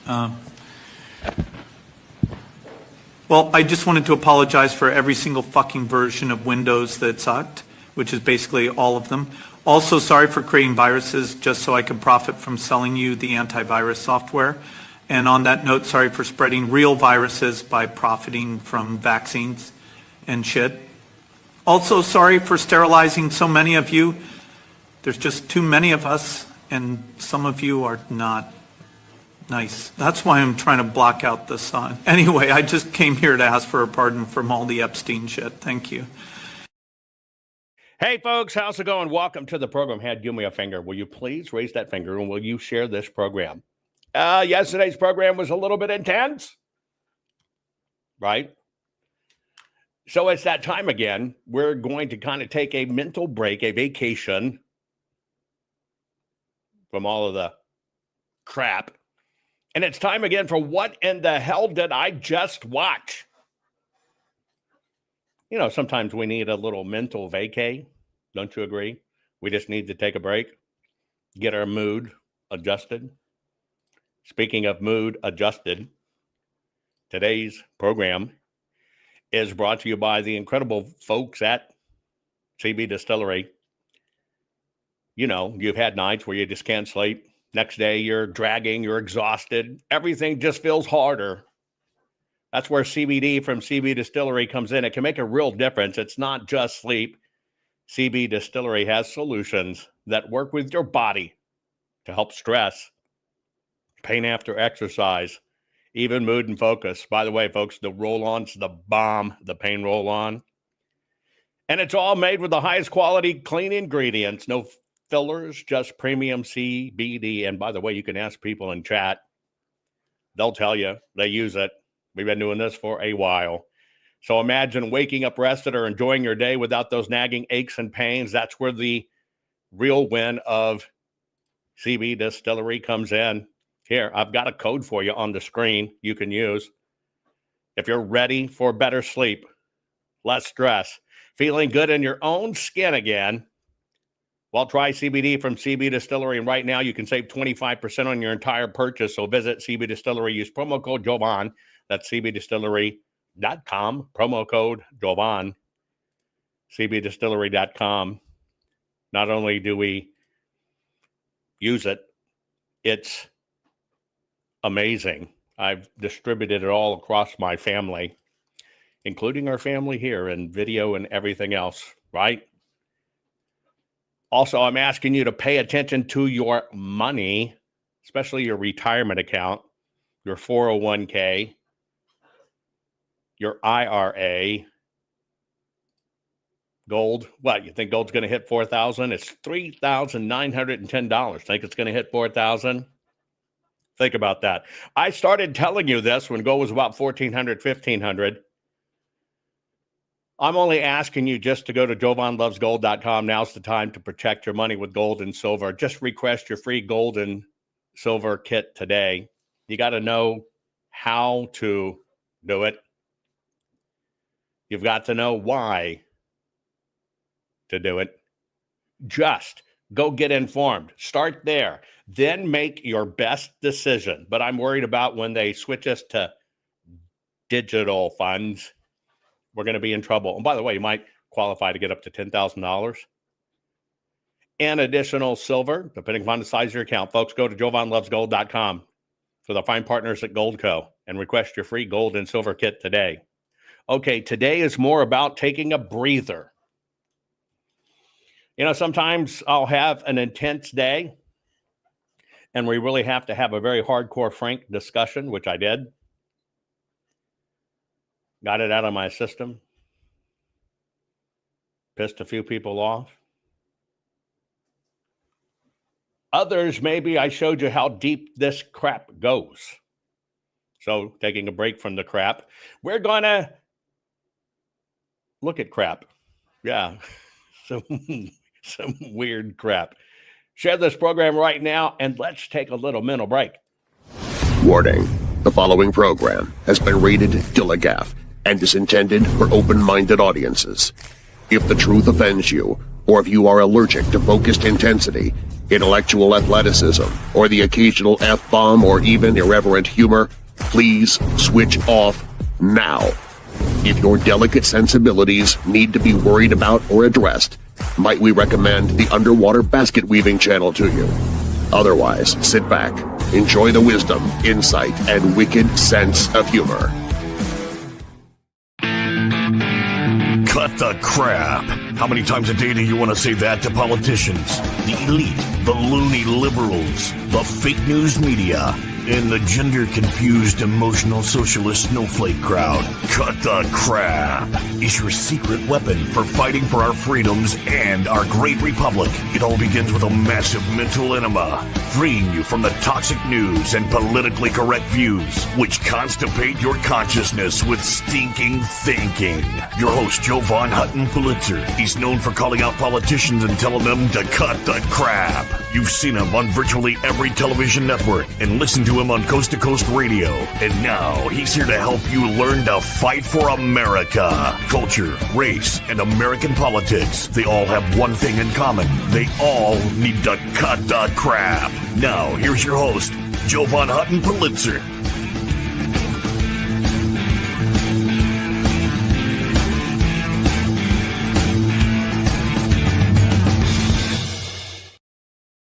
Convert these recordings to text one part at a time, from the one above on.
Well, I just wanted to apologize for every single fucking version of Windows that sucked, which is basically all of them. Also, sorry for creating viruses just so I could profit from selling you the antivirus software. And on that note, sorry for spreading real viruses by profiting from vaccines and shit. Also, sorry for sterilizing so many of you. There's just too many of us, and some of you are not nice. That's why I'm trying to block out the sun. Anyway, I just came here to ask for a pardon from all the Epstein shit. Thank you. Hey, folks, how's it going? Welcome to the program. Give me a finger. Will you please raise that finger, and will you share this program? Yesterday's program was a little bit intense, right? So it's that time again. We're going to kind of take a mental break, a vacation from all of the crap. And it's time again for what in the hell did I just watch? You know, sometimes we need a little mental vacay. Don't you agree? We just need to take a break, get our mood adjusted. Speaking of mood adjusted, today's program is brought to you by the incredible folks at CB Distillery. You know, you've had nights where you just can't sleep. Next day, you're dragging, you're exhausted. Everything just feels harder. That's where CBD from CB Distillery comes in. It can make a real difference. It's not just sleep. CB Distillery has solutions that work with your body to help stress, pain after exercise, even mood and focus. By the way, folks, the roll-on's the bomb, the pain roll-on. And it's all made with the highest quality, clean ingredients. No fillers, just premium CBD. And by the way, you can ask people in chat. They'll tell you they use it. We've been doing this for a while. So imagine waking up rested or enjoying your day without those nagging aches and pains. That's where the real win of CB Distillery comes in. Here, I've got a code for you on the screen you can use. If you're ready for better sleep, less stress, feeling good in your own skin again, well, try CBD from CB Distillery. And right now you can save 25% on your entire purchase. So visit CB Distillery. Use promo code Jovan. That's cbdistillery.com. Promo code Jovan. cbdistillery.com. Not only do we use it, it's amazing. I've distributed it all across my family, including our family here and video and everything else, right? Also, I'm asking you to pay attention to your money, especially your retirement account, your 401k, your IRA, gold. What, you think gold's going to hit $4,000? It's $3,910. Think it's going to hit $4,000? Think about that. I started telling you this when gold was about $1,400, $1,500. I'm only asking you just to go to jovanlovesgold.com. Now's the time to protect your money with gold and silver. Just request your free gold and silver kit today. You got to know how to do it. You've got to know why to do it. Just go get informed. Start there. Then make your best decision. But I'm worried about when they switch us to digital funds, we're going to be in trouble. And by the way, you might qualify to get up to $10,000 and additional silver, depending upon the size of your account. Folks, go to jovanlovesgold.com for the fine partners at Goldco and request your free gold and silver kit today. Okay, today is more about taking a breather. You know, sometimes I'll have an intense day and we really have to have a very hardcore, frank discussion, which I did. Got it out of my system. Pissed a few people off. Others, maybe I showed you how deep this crap goes. So taking a break from the crap, we're going to look at crap. Yeah, some weird crap. Share this program right now and let's take a little mental break. Warning, the following program has been rated Gilligaff and is intended for open-minded audiences. If the truth offends you, or if you are allergic to focused intensity, intellectual athleticism, or the occasional F-bomb or even irreverent humor, please switch off now. If your delicate sensibilities need to be worried about or addressed, might we recommend the Underwater Basket Weaving channel to you? Otherwise, sit back, enjoy the wisdom, insight, and wicked sense of humor. Cut the crap. How many times a day do you want to say that to politicians, the elite, the loony liberals, the fake news media, and the gender-confused, emotional socialist snowflake crowd? Cut the crap is your secret weapon for fighting for our freedoms and our great republic. It all begins with a massive mental enema, freeing you from the toxic news and politically correct views, which constipate your consciousness with stinking thinking. Your host, Joe Von Hutton Pulitzer. He's known for calling out politicians and telling them to cut the crap. You've seen him on virtually every television network and listened to him on Coast to Coast Radio. And now he's here to help you learn to fight for America. Culture, race, and American politics. They all have one thing in common. They all need to cut the crap. Now, here's your host, Joe Von Hutton Pulitzer.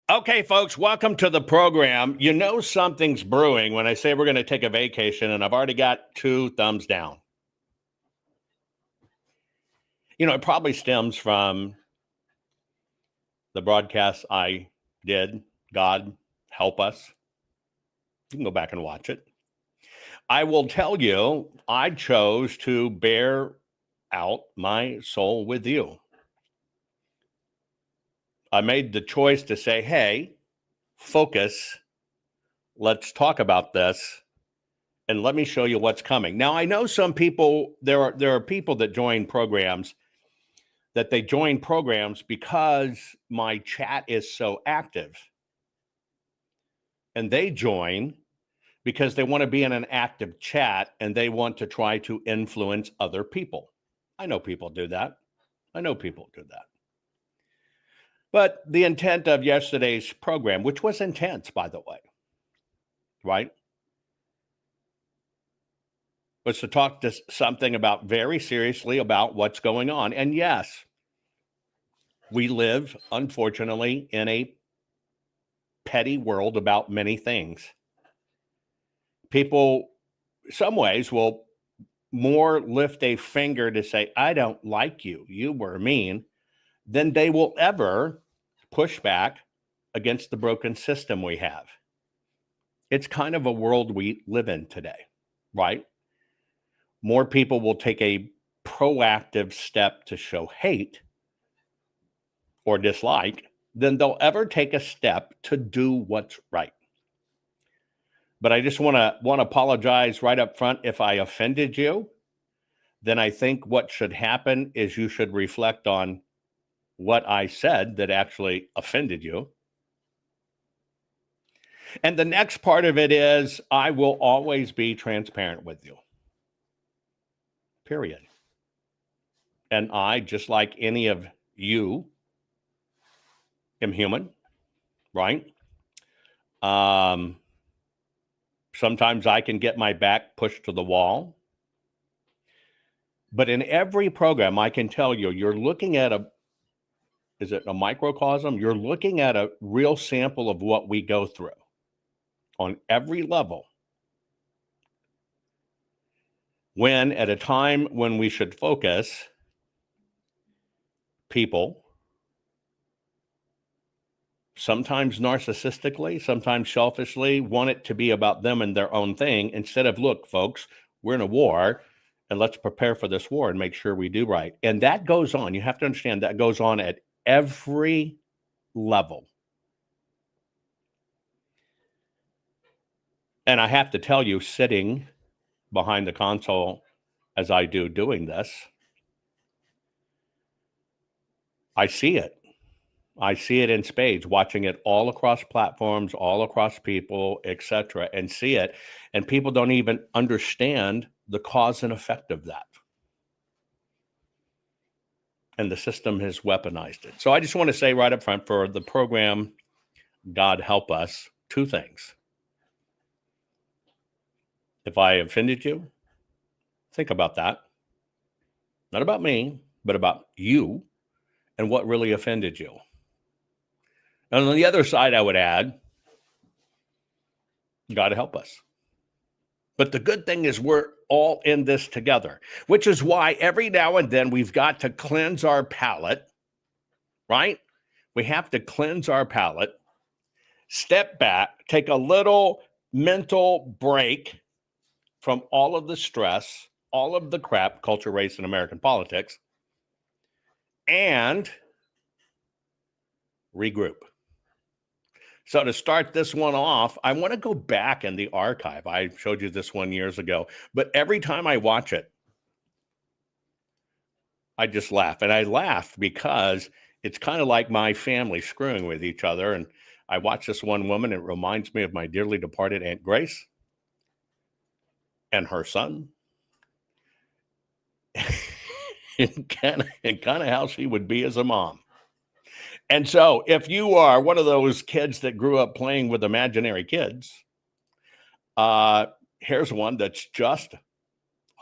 Okay, folks, welcome to the program. You know something's brewing when I say we're going to take a vacation, and I've already got 2 thumbs down. You know, it probably stems from the broadcast I did, God Help Us. You can go back and watch it. I will tell you, I chose to bear out my soul with you. I made the choice to say, hey, focus, let's talk about this, and let me show you what's coming. Now, I know some people, there are people that join programs, that they join programs because my chat is so active. And they join because they want to be in an active chat and they want to try to influence other people. I know people do that. But the intent of yesterday's program, which was intense, by the way, right, was to talk to something about very seriously about what's going on. And yes, we live, unfortunately, in a petty world about many things. People, some ways, will more lift a finger to say, I don't like you, you were mean, than they will ever push back against the broken system we have. It's kind of a world we live in today, right? More people will take a proactive step to show hate or dislike than they'll ever take a step to do what's right. But I just want to apologize right up front if I offended you. Then I think what should happen is you should reflect on what I said that actually offended you. And the next part of it is I will always be transparent with you. Period. And I, just like any of you, am human, right? Sometimes I can get my back pushed to the wall. But in every program, I can tell you, you're looking at is it a microcosm? You're looking at a real sample of what we go through on every level. When at a time when we should focus, people, sometimes narcissistically, sometimes selfishly, want it to be about them and their own thing instead of, look, folks, we're in a war and let's prepare for this war and make sure we do right. And that goes on. You have to understand that goes on at every level. And I have to tell you, sitting behind the console as I do doing this, I see it. I see it in spades, watching it all across platforms, all across people, etc., and see it. And people don't even understand the cause and effect of that. And the system has weaponized it. So I just want to say right up front, for the program God help us, two things. If I offended you, think about that. Not about me, but about you and what really offended you. And on the other side, I would add, God help us. But the good thing is we're all in this together, which is why every now and then we've got to cleanse our palate, right? We have to cleanse our palate, step back, take a little mental break from all of the stress, all of the crap, culture, race, and American politics, and regroup. So to start this one off, I want to go back in the archive. I showed you this one years ago, but every time I watch it, I just laugh. And I laugh because it's kind of like my family screwing with each other. And I watch this one woman, it reminds me of my dearly departed Aunt Grace and her son. and kind of how she would be as a mom. And so if you are one of those kids that grew up playing with imaginary kids, here's one that's just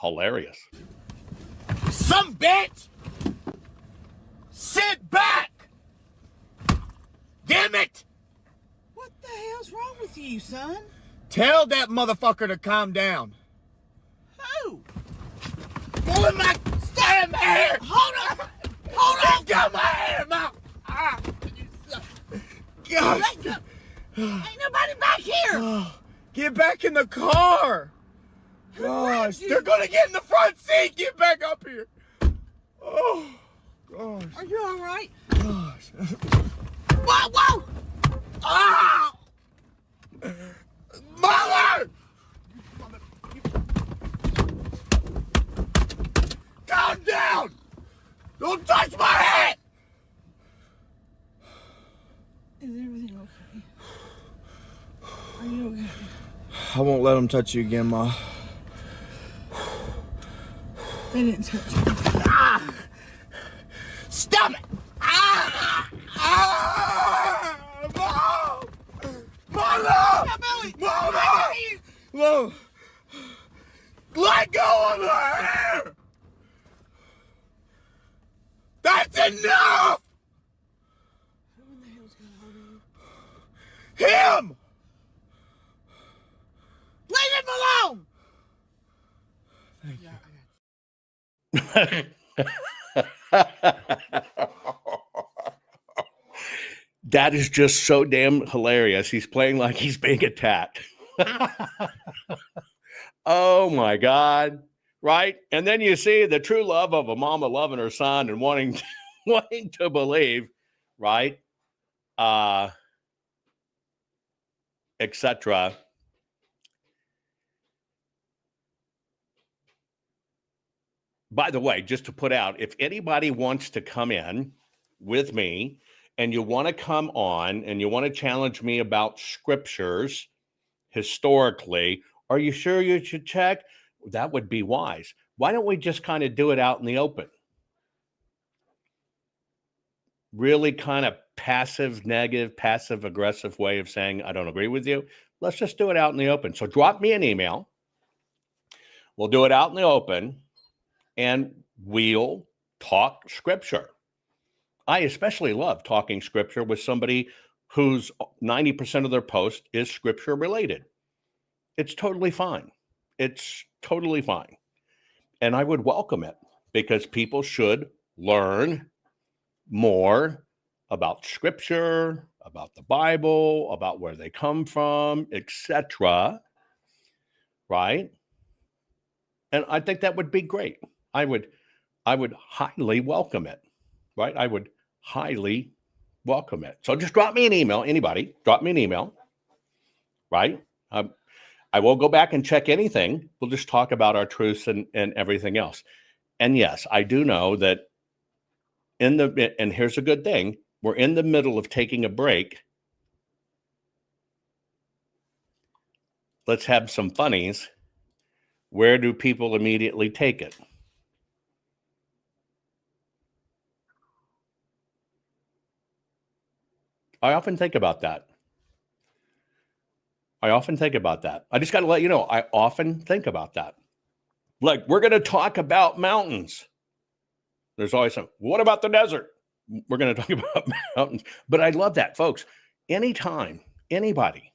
hilarious. Some bitch! Sit back! Damn it! What the hell's wrong with you, son? Tell that motherfucker to calm down. Who? Pulling my damn hair! Hold on! Hold on! Got my hair, Mom! God! Ain't nobody back here! Get back in the car! Gosh, they're gonna get in the front seat! Get back up here! Oh, gosh. Are you all right? Gosh. Whoa, whoa! Ah! Mother! Calm down! Don't touch my head! Is everything okay? Are you okay? I won't let them touch you again, Ma. They didn't touch you. Ah! Stop it! Ah! Ah! Mom! Mother! Now, Billy! Mother! Mom! Let go of her hair! That's enough! Who in the hell's gonna hurt you? Him! Leave him alone! That is just so damn hilarious. He's playing like he's being attacked. Oh my God. Right? And then you see the true love of a mama loving her son and wanting to believe, right? Etc. By the way, just to put out, if anybody wants to come in with me and you want to come on and you want to challenge me about scriptures historically, are you sure you should check? That would be wise. Why don't we just kind of do it out in the open? Really kind of passive, negative, passive, aggressive way of saying, I don't agree with you. Let's just do it out in the open. So drop me an email. We'll do it out in the open and we'll talk scripture. I especially love talking scripture with somebody whose 90% of their post is scripture related. It's totally fine. It's totally fine. And I would welcome it because people should learn more about scripture, about the Bible, about where they come from, etc. Right? And I think that would be great. I would highly welcome it. Right? I would highly welcome it. So just drop me an email. Anybody, drop me an email. Right? I will go back and check anything. We'll just talk about our truths and everything else. And yes, I do know that and here's a good thing, we're in the middle of taking a break. Let's have some funnies. Where do people immediately take it? I often think about that. I often think about that. I just got to let you know, I often think about that. Like, we're going to talk about mountains. There's always some, what about the desert? We're going to talk about mountains. But I love that, folks. Anytime, anybody,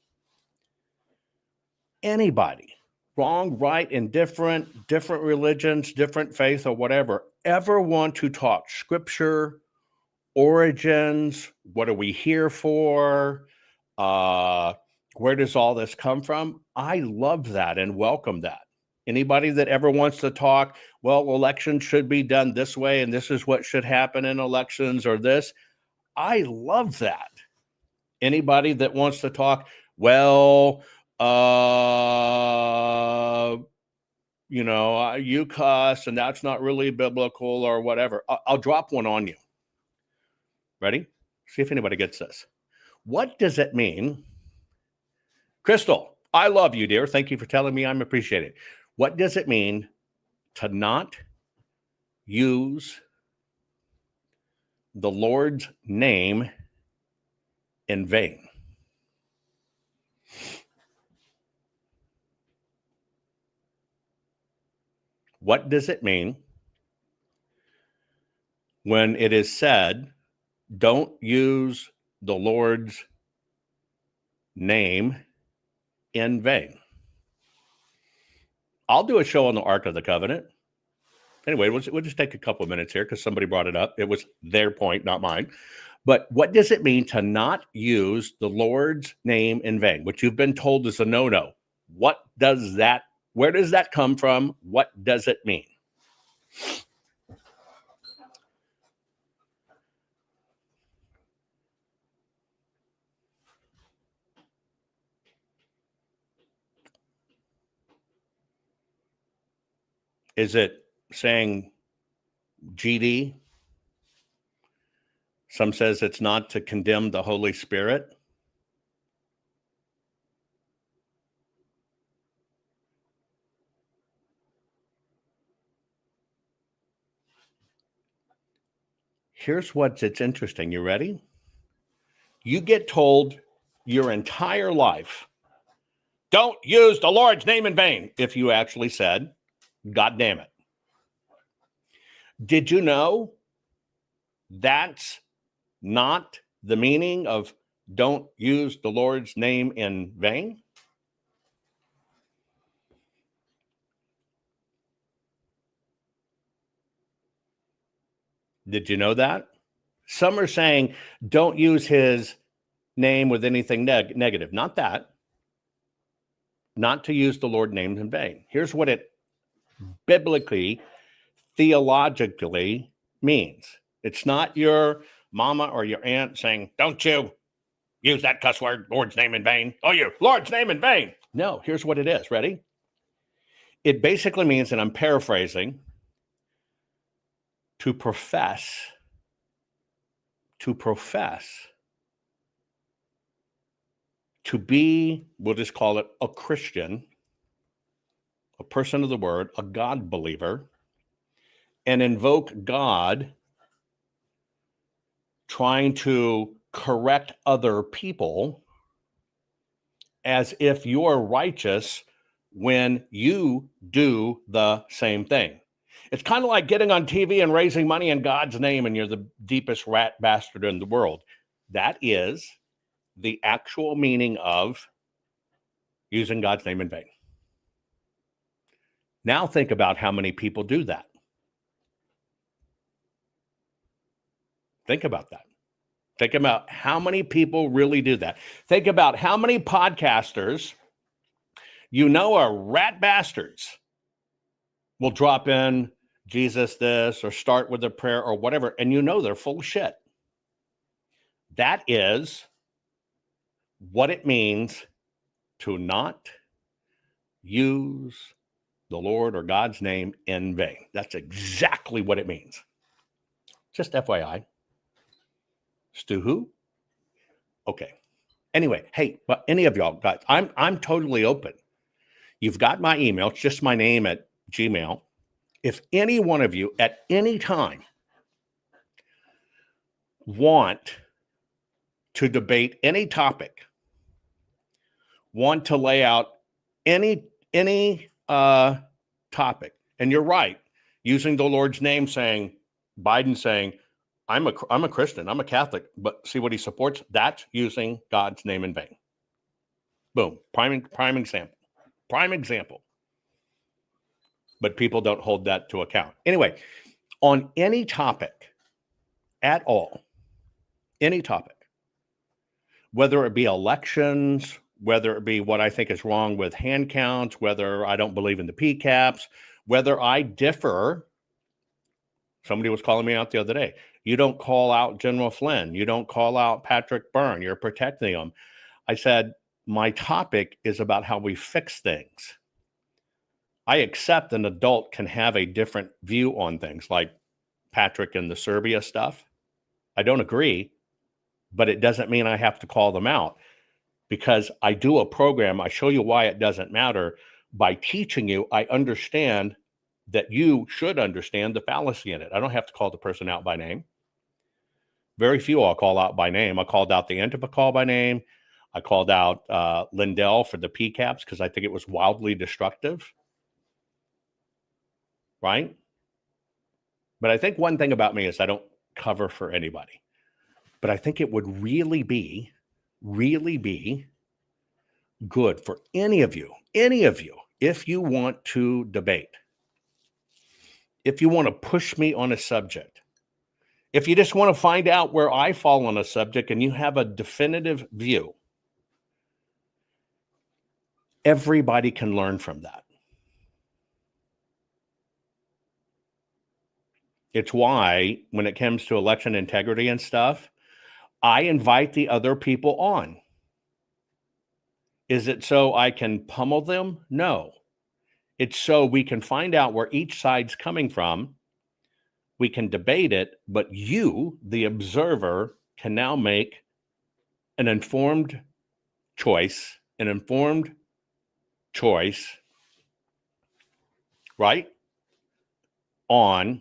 wrong, right, indifferent, different religions, different faith, or whatever, ever want to talk scripture, origins, what are we here for? Where does all this come from? I love that and welcome that. Anybody that ever wants to talk, well, elections should be done this way, and this is what should happen in elections, or this, I love that. Anybody that wants to talk, well, you cuss and that's not really biblical or whatever. I'll drop one on you. Ready? See if anybody gets this. What does it mean? Crystal, I love you, dear. Thank you for telling me. I'm appreciated. What does it mean to not use the Lord's name in vain? What does it mean when it is said, don't use the Lord's name in vain? I'll do a show on the Ark of the Covenant. Anyway, we'll just take a couple of minutes here because somebody brought it up. It was their point, not mine. But what does it mean to not use the Lord's name in vain, which you've been told is a no-no? Where does that come from? What does it mean? Is it saying GD? Some says it's not to condemn the Holy Spirit. Here's it's interesting. You ready? You get told your entire life, don't use the Lord's name in vain, if you actually said, God damn it. Did you know that's not the meaning of don't use the Lord's name in vain? Did you know that? Some are saying don't use his name with anything negative. Not that. Not to use the Lord's name in vain. Here's what it biblically, theologically means. It's not your mama or your aunt saying, don't you use that cuss word, Lord's name in vain. Oh, you, Lord's name in vain. No, here's what it is. Ready? It basically means, and I'm paraphrasing, to profess, to be, we'll just call it a Christian, a person of the word, a God believer, and invoke God trying to correct other people as if you're righteous when you do the same thing. It's kind of like getting on TV and raising money in God's name and you're the deepest rat bastard in the world. That is the actual meaning of using God's name in vain. Now think about how many people do that. Think about that. Think about how many people really do that. Think about how many podcasters you know are rat bastards will drop in Jesus this or start with a prayer or whatever, and you know they're full of shit. That is what it means to not use the Lord or God's name in vain. That's exactly what it means. Just FYI. Stu who? Okay. Anyway, hey, but any of y'all guys, I'm totally open. You've got my email. It's just my name at Gmail. If any one of you at any time want to debate any topic want to lay out any topic, and you're right, using the Lord's name, saying, Biden saying, I'm a Christian, I'm a Catholic, but see what he supports? That's using God's name in vain. Boom. Prime example. Prime example. But people don't hold that to account. Anyway, on any topic at all, any topic, whether it be elections, whether it be what I think is wrong with hand counts, whether I don't believe in the PCAPs, whether I differ. Somebody was calling me out the other day. You don't call out General Flynn. You don't call out Patrick Byrne. You're protecting them. I said, my topic is about how we fix things. I accept an adult can have a different view on things, like Patrick and the Serbia stuff. I don't agree, but it doesn't mean I have to call them out, because I do a program. I show you why it doesn't matter. By teaching you, I understand that you should understand the fallacy in it. I don't have to call the person out by name. Very few I'll call out by name. I called out the Antifa call by name. I called out Lindell for the PCAPs because I think it was wildly destructive. Right? But I think one thing about me is I don't cover for anybody. But I think it would really be good for any of you, if you want to debate, if you want to push me on a subject, if you just want to find out where I fall on a subject and you have a definitive view, everybody can learn from that. It's why when it comes to election integrity and stuff, I invite the other people on. Is it so I can pummel them? No. It's so we can find out where each side's coming from. We can debate it, but you, the observer, can now make an informed choice, right, on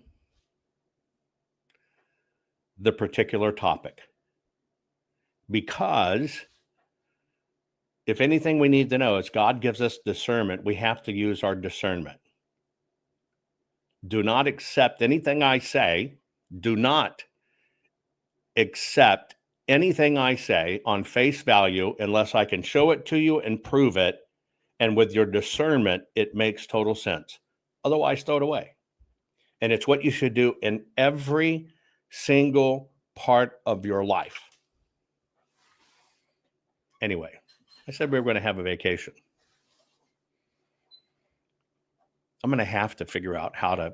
the particular topic. Because if anything we need to know is God gives us discernment, we have to use our discernment. Do not accept anything I say. Do not accept anything I say on face value unless I can show it to you and prove it. And with your discernment, it makes total sense. Otherwise, throw it away. And it's what you should do in every single part of your life. Anyway, I said we were going to have a vacation. I'm going to have to figure out how to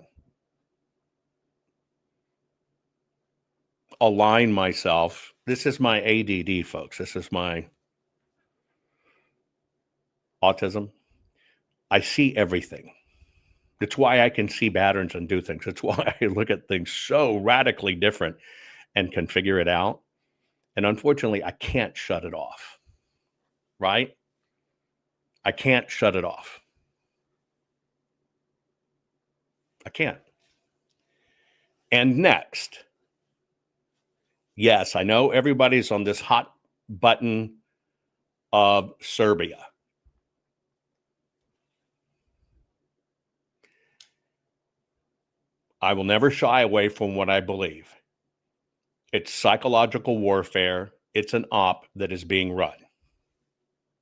align myself. This is my ADD, folks. This is my autism. I see everything. It's why I can see patterns and do things. It's why I look at things so radically different and can figure it out. And unfortunately, I can't shut it off. Right? I can't shut it off. I can't. And next, yes, I know everybody's on this hot button of Serbia. I will never shy away from what I believe. It's psychological warfare. It's an op that is being run.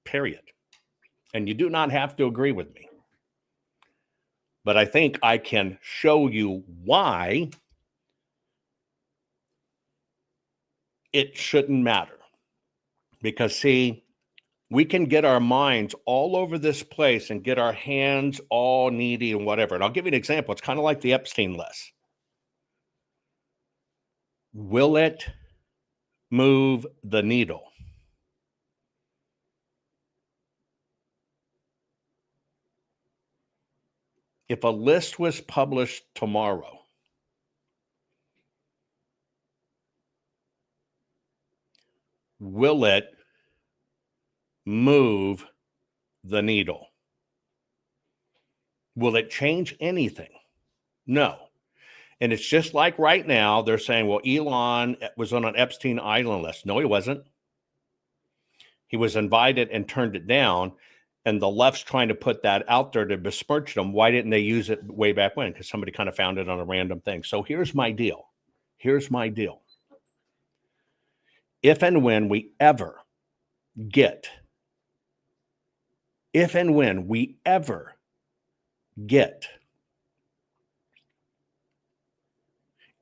Period. And you do not have to agree with me. But I think I can show you why it shouldn't matter. Because, see, we can get our minds all over this place and get our hands all needy and whatever. And I'll give you an example. It's kind of like the Epstein list. Will it move the needle? If a list was published tomorrow, will it move the needle? Will it change anything? No. And it's just like right now, they're saying, well, Elon was on an Epstein Island list. No, he wasn't. He was invited and turned it down. And the left's trying to put that out there to besmirch them. Why didn't they use it way back when? Because somebody kind of found it on a random thing. So here's my deal. Here's my deal. If and when we ever get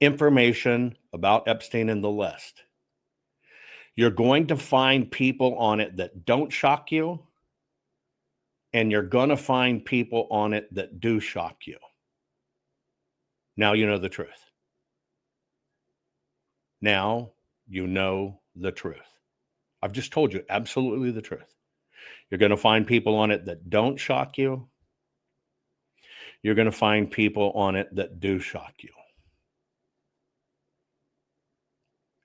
information about Epstein and the list, you're going to find people on it that don't shock you, and you're going to find people on it that do shock you. Now you know the truth. Now you know the truth. I've just told you absolutely the truth. You're going to find people on it that don't shock you. You're going to find people on it that do shock you.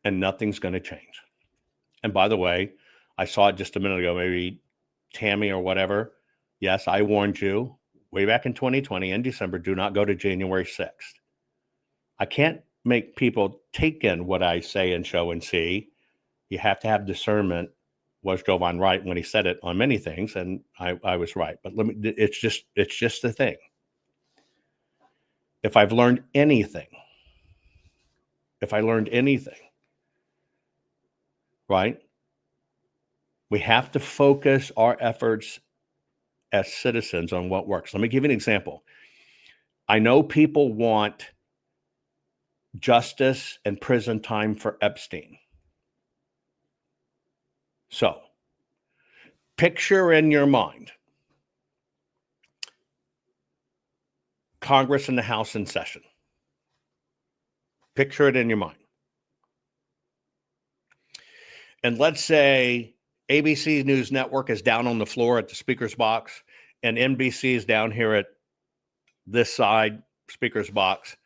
And nothing's going to change. And by the way, I saw it just a minute ago, maybe Tammy or whatever. Yes, I warned you way back in 2020 in December, do not go to January 6th. I can't make people take in what I say and show and see. You have to have discernment. Was Jovan right when he said it on many things? And I was right. But it's just the thing. If I learned anything, right? We have to focus our efforts as citizens on what works. Let me give you an example. I know people want justice and prison time for Epstein. So, picture in your mind Congress and the House in session. Picture it in your mind. And let's say ABC News Network is down on the floor at the speaker's box, and NBC is down here at this side, speaker's box.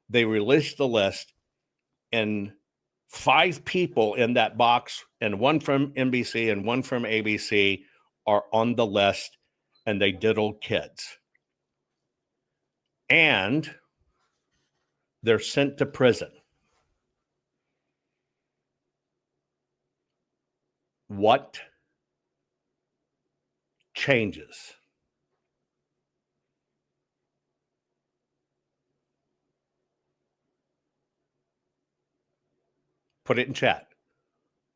They release the list, and 5 people in that box, and one from NBC and one from ABC, are on the list, and they diddled kids. And they're sent to prison. What changes? Put it in chat.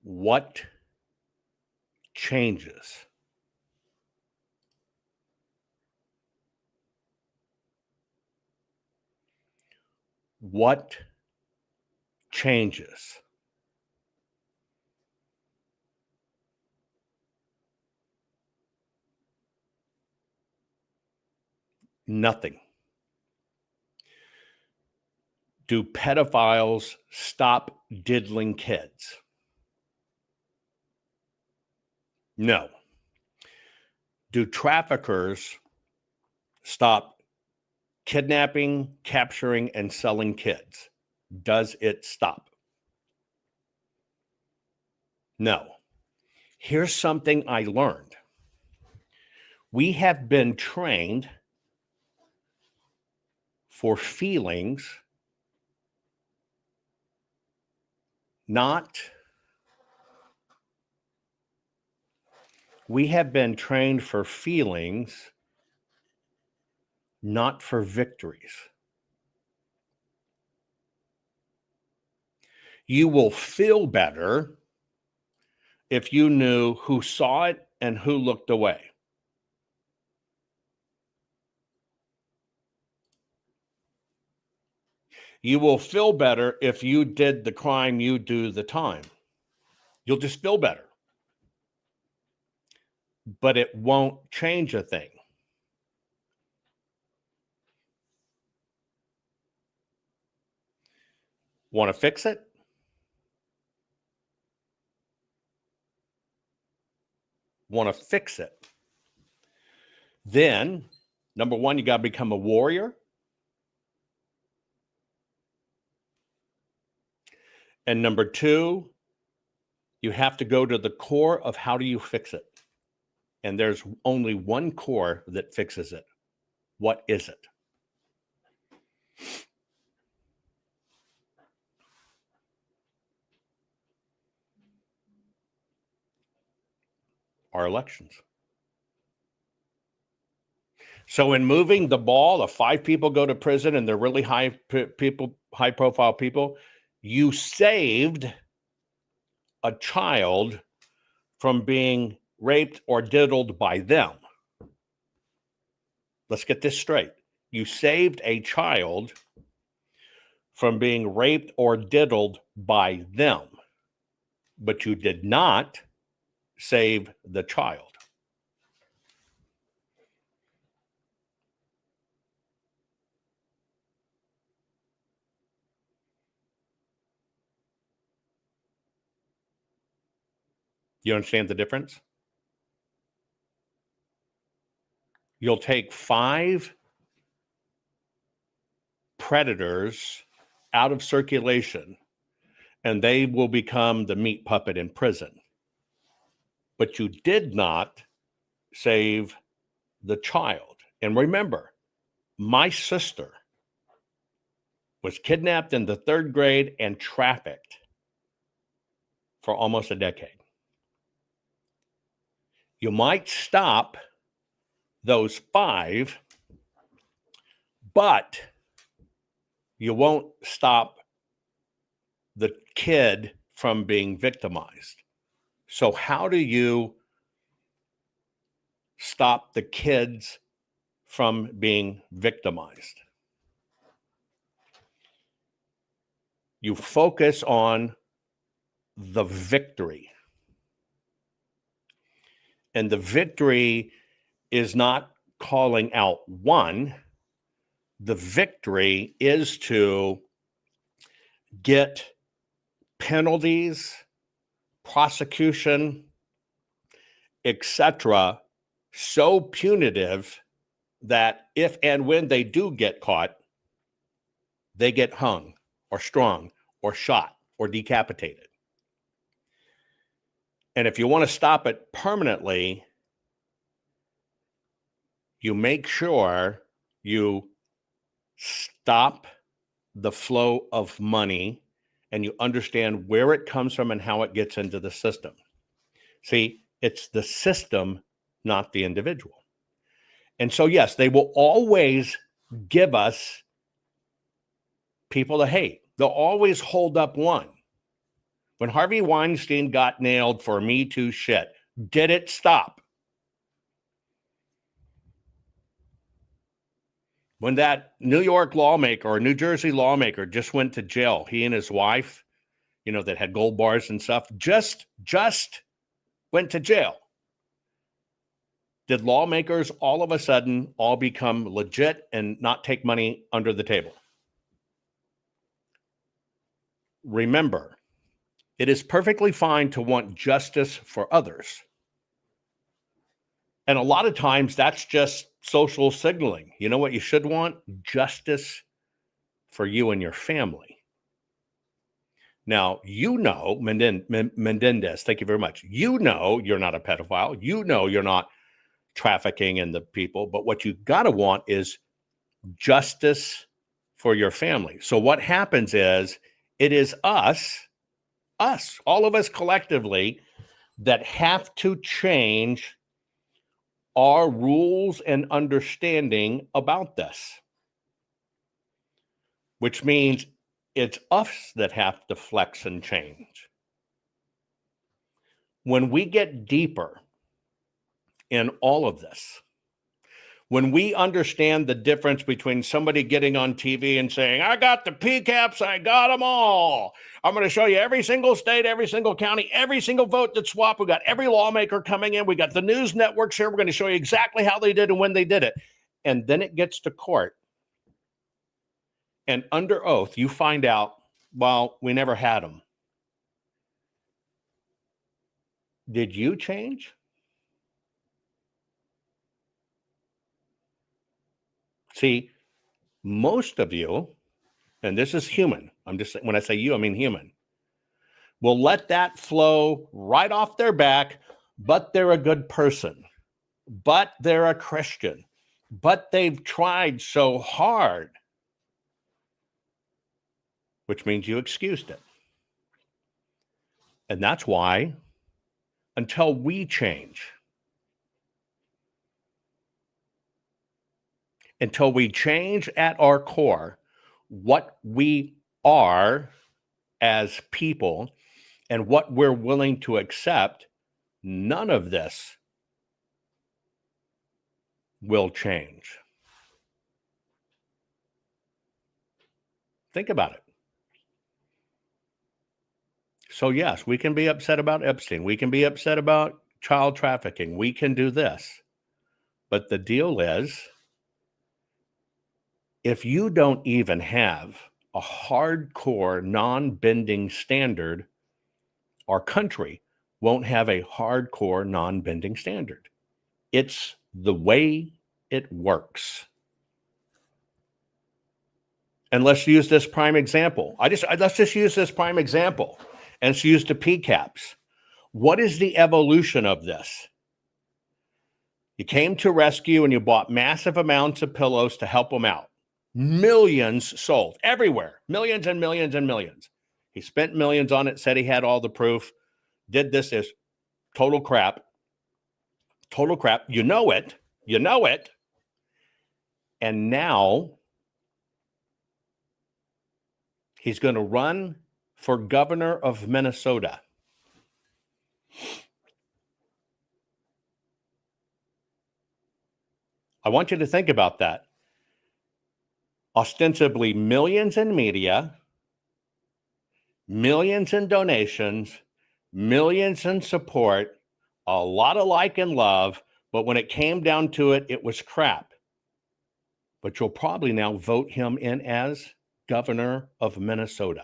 What changes? What changes? Nothing. Do pedophiles stop diddling kids? No. Do traffickers stop kidnapping, capturing, and selling kids? Does it stop? No. Here's something I learned. We have been trained for feelings, we have been trained for feelings, not for victories. You will feel better if you knew who saw it and who looked away. You will feel better if you did the crime, you do the time. You'll just feel better. But it won't change a thing. Want to fix it? Want to fix it? Then, number one, you got to become a warrior. And number two, you have to go to the core of how do you fix it? And there's only one core that fixes it. What is it? our elections. So in moving the ball, if 5 people go to prison and they're really high profile people, you saved a child from being raped or diddled by them. Let's get this straight. You saved a child from being raped or diddled by them, but you did not save the child. You understand the difference? You'll take 5 predators out of circulation and they will become the meat puppet in prison. But you did not save the child. And remember, my sister was kidnapped in the 3rd grade and trafficked for almost a decade. You might stop those 5, but you won't stop the kid from being victimized. So how do you stop the kids from being victimized? You focus on the victory. And the victory is not calling out one. The victory is to get penalties, prosecution, etc., so punitive that if and when they do get caught, they get hung or strung or shot or decapitated. And if you want to stop it permanently, you make sure you stop the flow of money and you understand where it comes from and how it gets into the system. See, it's the system, not the individual. And so, yes, they will always give us people to hate. They'll always hold up one. When Harvey Weinstein got nailed for Me Too shit, did it stop? When that New York lawmaker or New Jersey lawmaker just went to jail, he and his wife, that had gold bars and stuff, just went to jail. Did lawmakers all of a sudden all become legit and not take money under the table? Remember, it is perfectly fine to want justice for others. And a lot of times that's just social signaling. You know what you should want? Justice for you and your family. Now, Menendez, thank you very much. You're not a pedophile. You're not trafficking in the people. But what you got to want is justice for your family. So what happens is it is us, all of us collectively, that have to change our rules and understanding about this, which means it's us that have to flex and change. When we get deeper in all of this, when we understand the difference between somebody getting on TV and saying, I got the PCAPs, I got them all. I'm going to show you every single state, every single county, every single vote that swapped. We got every lawmaker coming in. We got the news networks here. We're going to show you exactly how they did and when they did it. And then it gets to court. And under oath, you find out, well, we never had them. Did you change? See, most of you, and this is human, when I say you, I mean human, will let that flow right off their back, but they're a good person, but they're a Christian, but they've tried so hard, which means you excused it. And that's why, until we change, until we change at our core what we are as people and what we're willing to accept, none of this will change. Think about it. So yes, we can be upset about Epstein. We can be upset about child trafficking. We can do this. But the deal is, if you don't even have a hardcore, non-bending standard, our country won't have a hardcore, non-bending standard. It's the way it works. And let's use this prime example. Let's just use this prime example. And it's used to PCAPs. What is the evolution of this? You came to rescue and you bought massive amounts of pillows to help them out. Millions sold everywhere. Millions and millions and millions. He spent millions on it, said he had all the proof, did this is total crap. Total crap. You know it. You know it. And now he's going to run for governor of Minnesota. I want you to think about that. Ostensibly millions in media, millions in donations, millions in support, a lot of like and love, but when it came down to it, it was crap. But you'll probably now vote him in as governor of Minnesota.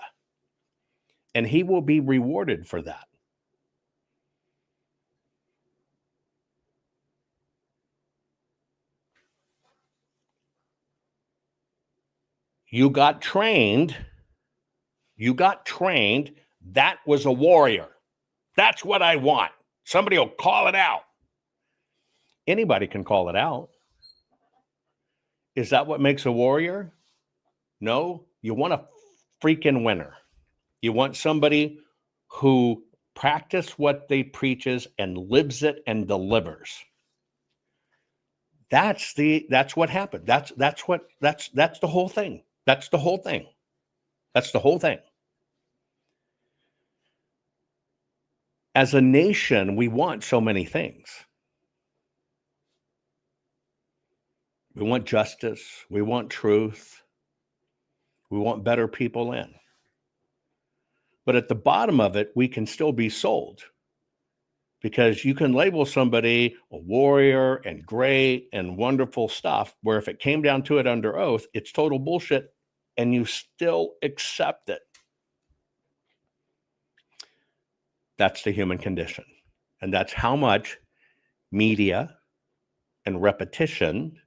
And he will be rewarded for that. You got trained. That was a warrior. That's what I want. Somebody will call it out. Anybody can call it out. Is that what makes a warrior? No, you want a freaking winner. You want somebody who practices what they preaches and lives it and delivers. That's what happened. That's the whole thing. That's the whole thing. That's the whole thing. As a nation, we want so many things. We want justice. We want truth. We want better people in. But at the bottom of it, we can still be sold. Because you can label somebody a warrior and great and wonderful stuff, where if it came down to it under oath, it's total bullshit, and you still accept it. That's the human condition. And that's how much media and repetition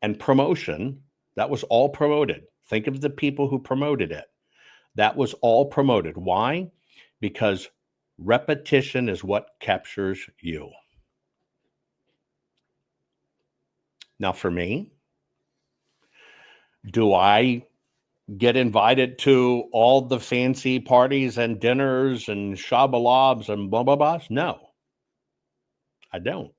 and promotion, that was all promoted. Think of the people who promoted it. That was all promoted. Why? Because repetition is what captures you. Now, for me, do I get invited to all the fancy parties and dinners and shabalobs and blah, blah, blah? No, I don't.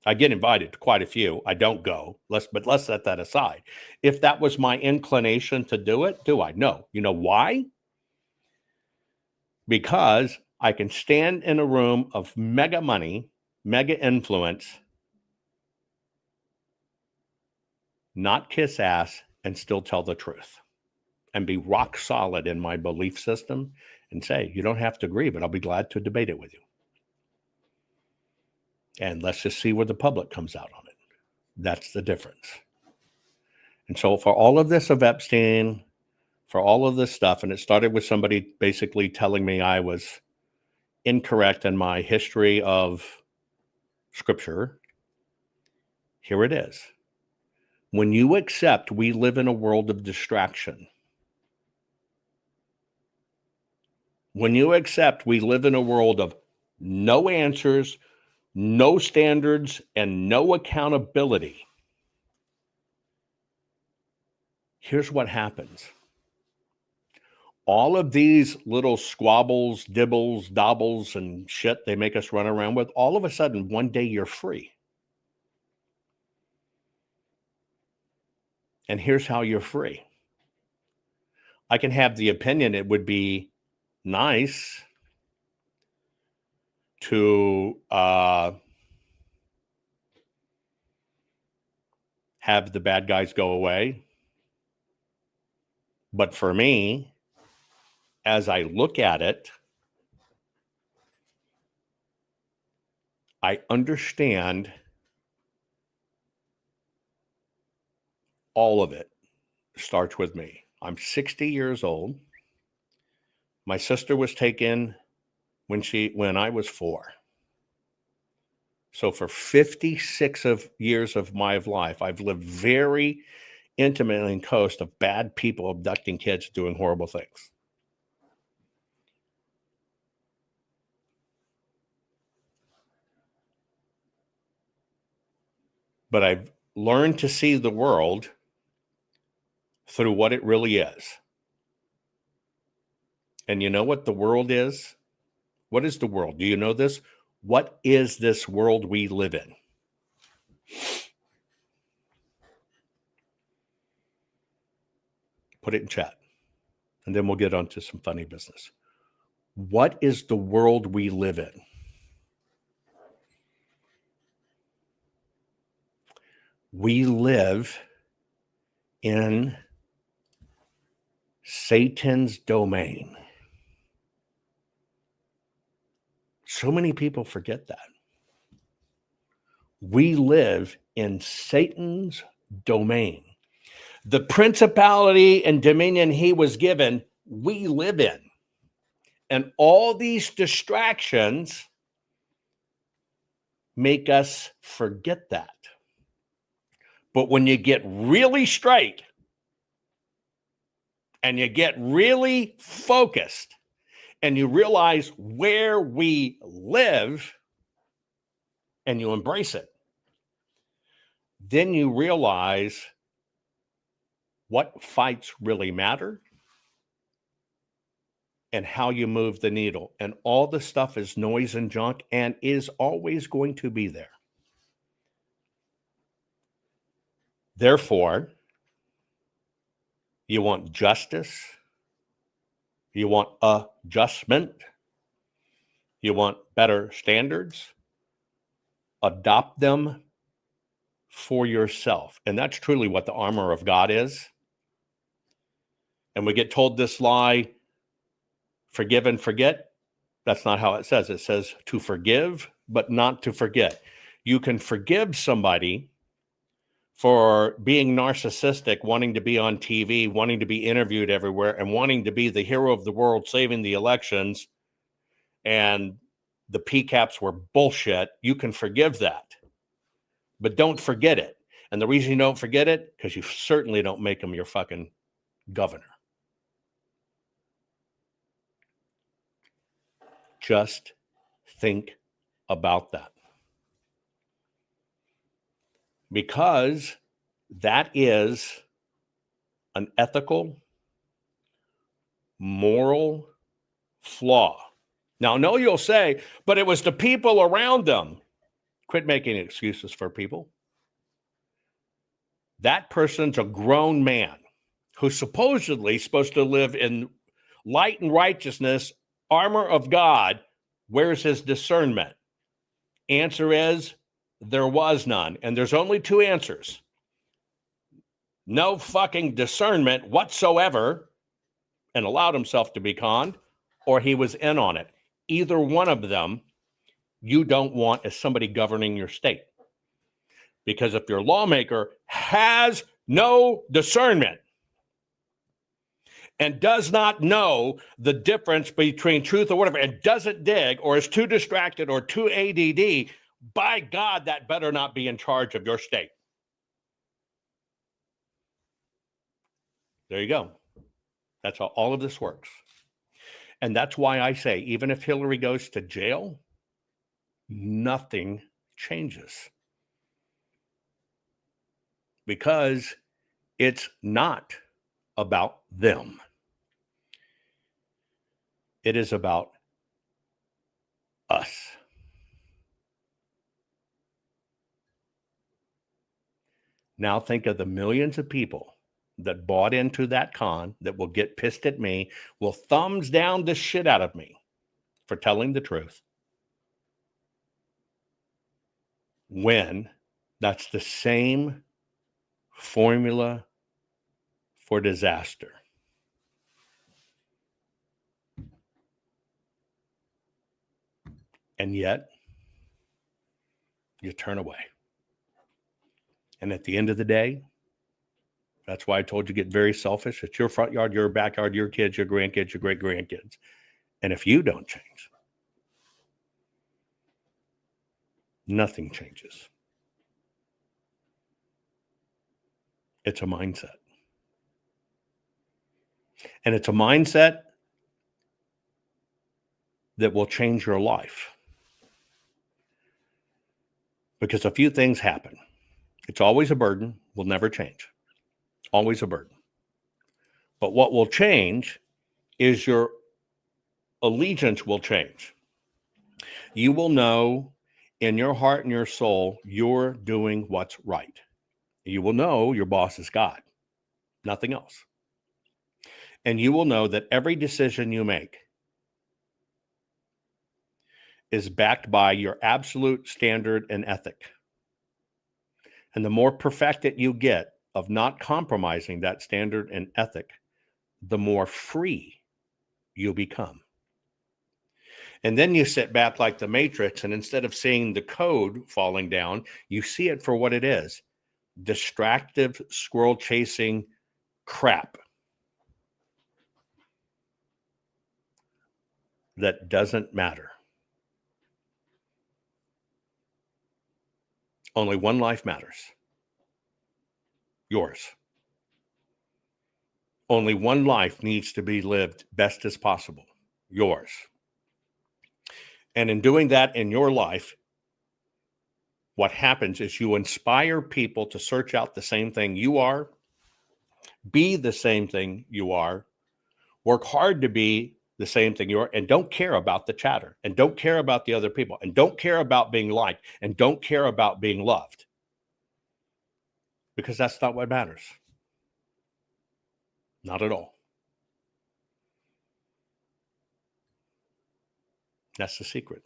I get invited to quite a few. I don't go. Let's set that aside. If that was my inclination to do it, do I? No. You know why? Because I can stand in a room of mega money, mega influence, not kiss ass, and still tell the truth and be rock solid in my belief system and say, you don't have to agree, but I'll be glad to debate it with you. And let's just see where the public comes out on it. That's the difference. And so for all of this of Epstein, for all of this stuff, and it started with somebody basically telling me I was incorrect in my history of scripture. Here it is. When you accept we live in a world of distraction, when you accept we live in a world of no answers, no standards, and no accountability, here's what happens. All of these little squabbles, dibbles, dobbles, and shit they make us run around with, all of a sudden, one day you're free. And here's how you're free. I can have the opinion it would be nice to have the bad guys go away. But for me, as I look at it, I understand all of it starts with me. I'm 60 years old. My sister was taken when I was 4. So for 56 years of my life, I've lived very intimately in coast of bad people abducting kids, doing horrible things. But I've learned to see the world through what it really is. And you know what the world is? What is the world? Do you know this? What is this world we live in? Put it in chat, and then we'll get on to some funny business. What is the world we live in? We live in Satan's domain. So many people forget that. We live in Satan's domain. The principality and dominion he was given, we live in. And all these distractions make us forget that. But when you get really straight and you get really focused and you realize where we live and you embrace it, then you realize what fights really matter and how you move the needle. And all the stuff is noise and junk and is always going to be there. Therefore, you want justice, you want adjustment, you want better standards, adopt them for yourself. And that's truly what the armor of God is. And we get told this lie, forgive and forget. That's not how it says. It says to forgive, but not to forget. You can forgive somebody for being narcissistic, wanting to be on TV, wanting to be interviewed everywhere, and wanting to be the hero of the world, saving the elections, and the PCAPs were bullshit. You can forgive that, but don't forget it. And the reason you don't forget it, because you certainly don't make them your fucking governor. Just think about that. Because that is an ethical, moral flaw. Now, I know you'll say, but it was the people around them. Quit making excuses for people. That person's a grown man who's supposedly supposed to live in light and righteousness, armor of God. Where's his discernment? Answer is, there was none. And there's only 2 answers. No fucking discernment whatsoever and allowed himself to be conned, or he was in on it. Either one of them you don't want as somebody governing your state. Because if your lawmaker has no discernment and does not know the difference between truth or whatever, and doesn't dig, or is too distracted or too ADD, by God, that better not be in charge of your state. There you go. That's how all of this works. And that's why I say, even if Hillary goes to jail, nothing changes. Because it's not about them. It is about us. Now think of the millions of people that bought into that con, that will get pissed at me, will thumbs down the shit out of me for telling the truth, when that's the same formula for disaster. And yet, you turn away. And at the end of the day, that's why I told you, get very selfish. It's your front yard, your backyard, your kids, your grandkids, your great-grandkids. And if you don't change, nothing changes. It's a mindset. And it's a mindset that will change your life. Because a few things happen. It's always a burden, will never change. Always a burden. But what will change is your allegiance will change. You will know in your heart and your soul, you're doing what's right. You will know your boss is God, nothing else. And you will know that every decision you make is backed by your absolute standard and ethic. And the more perfected you get of not compromising that standard and ethic, the more free you become. And then you sit back like the Matrix, and instead of seeing the code falling down, you see it for what it is. Distractive, squirrel-chasing crap that doesn't matter. Only one life matters. Yours. Only one life needs to be lived best as possible. Yours. And in doing that in your life, what happens is you inspire people to search out the same thing you are, be the same thing you are, work hard to be the same thing you are, and don't care about the chatter, and don't care about the other people, and don't care about being liked, and don't care about being loved. Because that's not what matters. Not at all. That's the secret.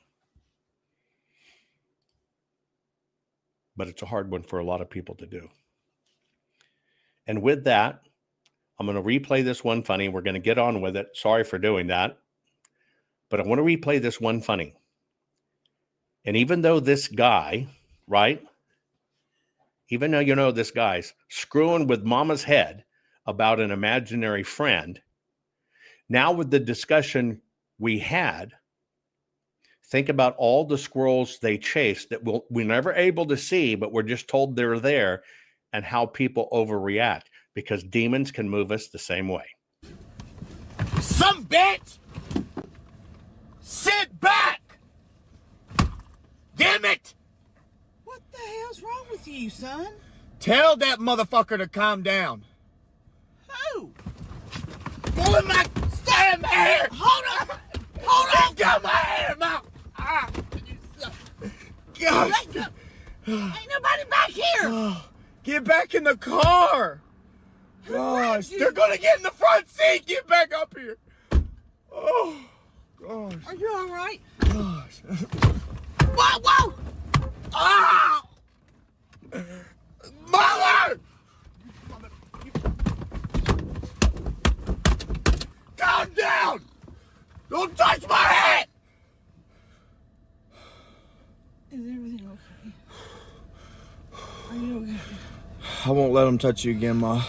But it's a hard one for a lot of people to do. And with that, I'm going to replay this one funny. We're going to get on with it. Sorry for doing that. But I want to replay this one funny. And even though this guy, right? Even though you know this guy's screwing with mama's head about an imaginary friend, now with the discussion we had, think about all the squirrels they chased that we're never able to see, but we're just told they're there, and how people overreact, because demons can move us the same way. Some bitch! Sit back! Damn it! What the hell's wrong with you, son? Tell that motherfucker to calm down. Who? Pulling my damn hair! Hold on! Hold on! Got my hair out! Ah! God! Let go. Ain't nobody back here! Oh, get back in the car! Gosh, they're gonna get in the front seat! Get back up here! Oh, gosh. Are you all right? Gosh. Whoa, whoa! Ah! Mother! Calm down! Don't touch my head! Is everything okay? Are you okay? I won't let them touch you again, Ma.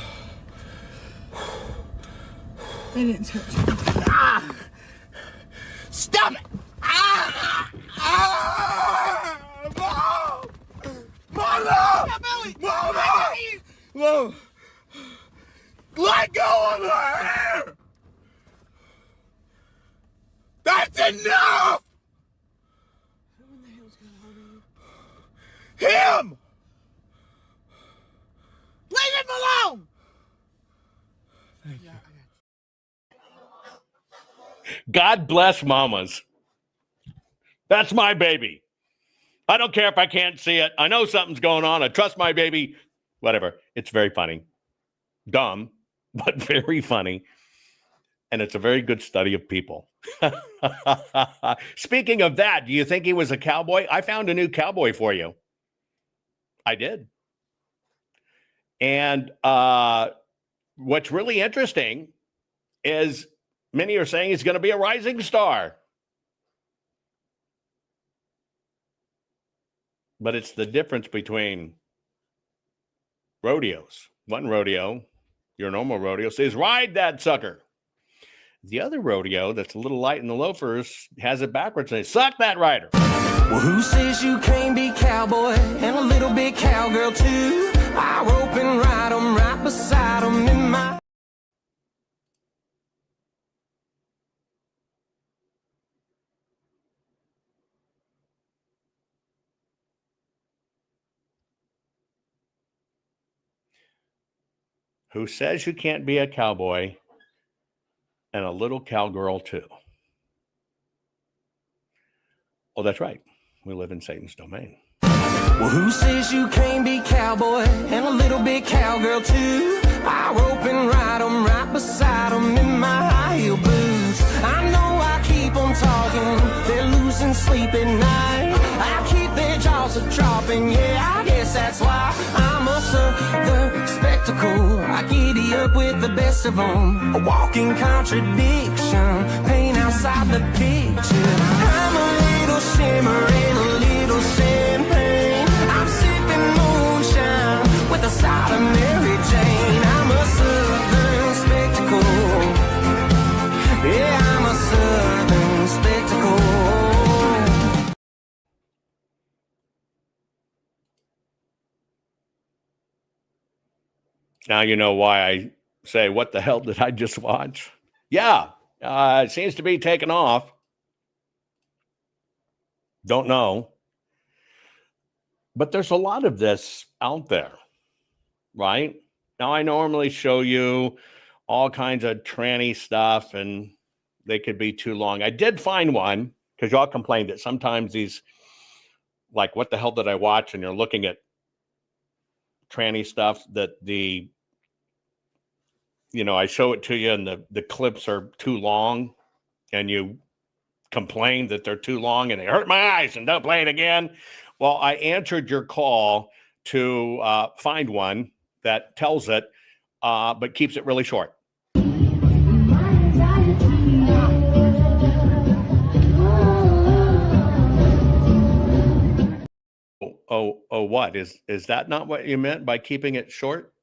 They didn't touch you. Ah! Stop it! Ah! Ah! Mom! Mother! Billy! Mama! Mom! Let go of her hair! That's enough! Who in the hell's gonna hurt you? Him! Leave him alone! God bless mamas. That's my baby. I don't care if I can't see it. I know something's going on. I trust my baby. Whatever. It's very funny. dumb, but very funny. And it's a very good study of people. Speaking of that, do you think he was a cowboy? I found a new cowboy for you. I did. And what's really interesting is many are saying he's going to be a rising star. But it's the difference between rodeos. One rodeo, your normal rodeo, says, ride that sucker. The other rodeo that's a little light in the loafers has it backwards and says, suck that rider. Well, who says you can't be cowboy and a little bit cowgirl too? I rope and ride 'em right beside 'em in my... Who says you can't be a cowboy and a little cowgirl too? Oh, that's right. We live in Satan's domain. Well, who says you can't be cowboy and a little bit cowgirl too? I rope and ride 'em right beside 'em in my high heel boots. I know I keep 'em talking, they're losing sleep at night. I keep their jaws a-dropping, yeah, I guess that's why I'm a southern spectacle. I giddy up with the best of 'em, a walking contradiction, pain outside the picture. I'm a little shimmer and a little champagne. I'm sipping moonshine with a side of Mary Jane. I'm a southern spectacle. Yeah, I'm a southern spectacle. Now you know why I say, what the hell did I just watch? Yeah, it seems to be taking off. Don't know. But there's a lot of this out there, right? Now, I normally show you all kinds of tranny stuff, and they could be too long. I did find one, because y'all complained that sometimes these, like, what the hell did I watch? And you're looking at tranny stuff that I show it to you and the clips are too long, and you complain that they're too long and they hurt my eyes and don't play it again. Well, I answered your call to find one that tells it, but keeps it really short. Oh, what? Is that not what you meant by keeping it short?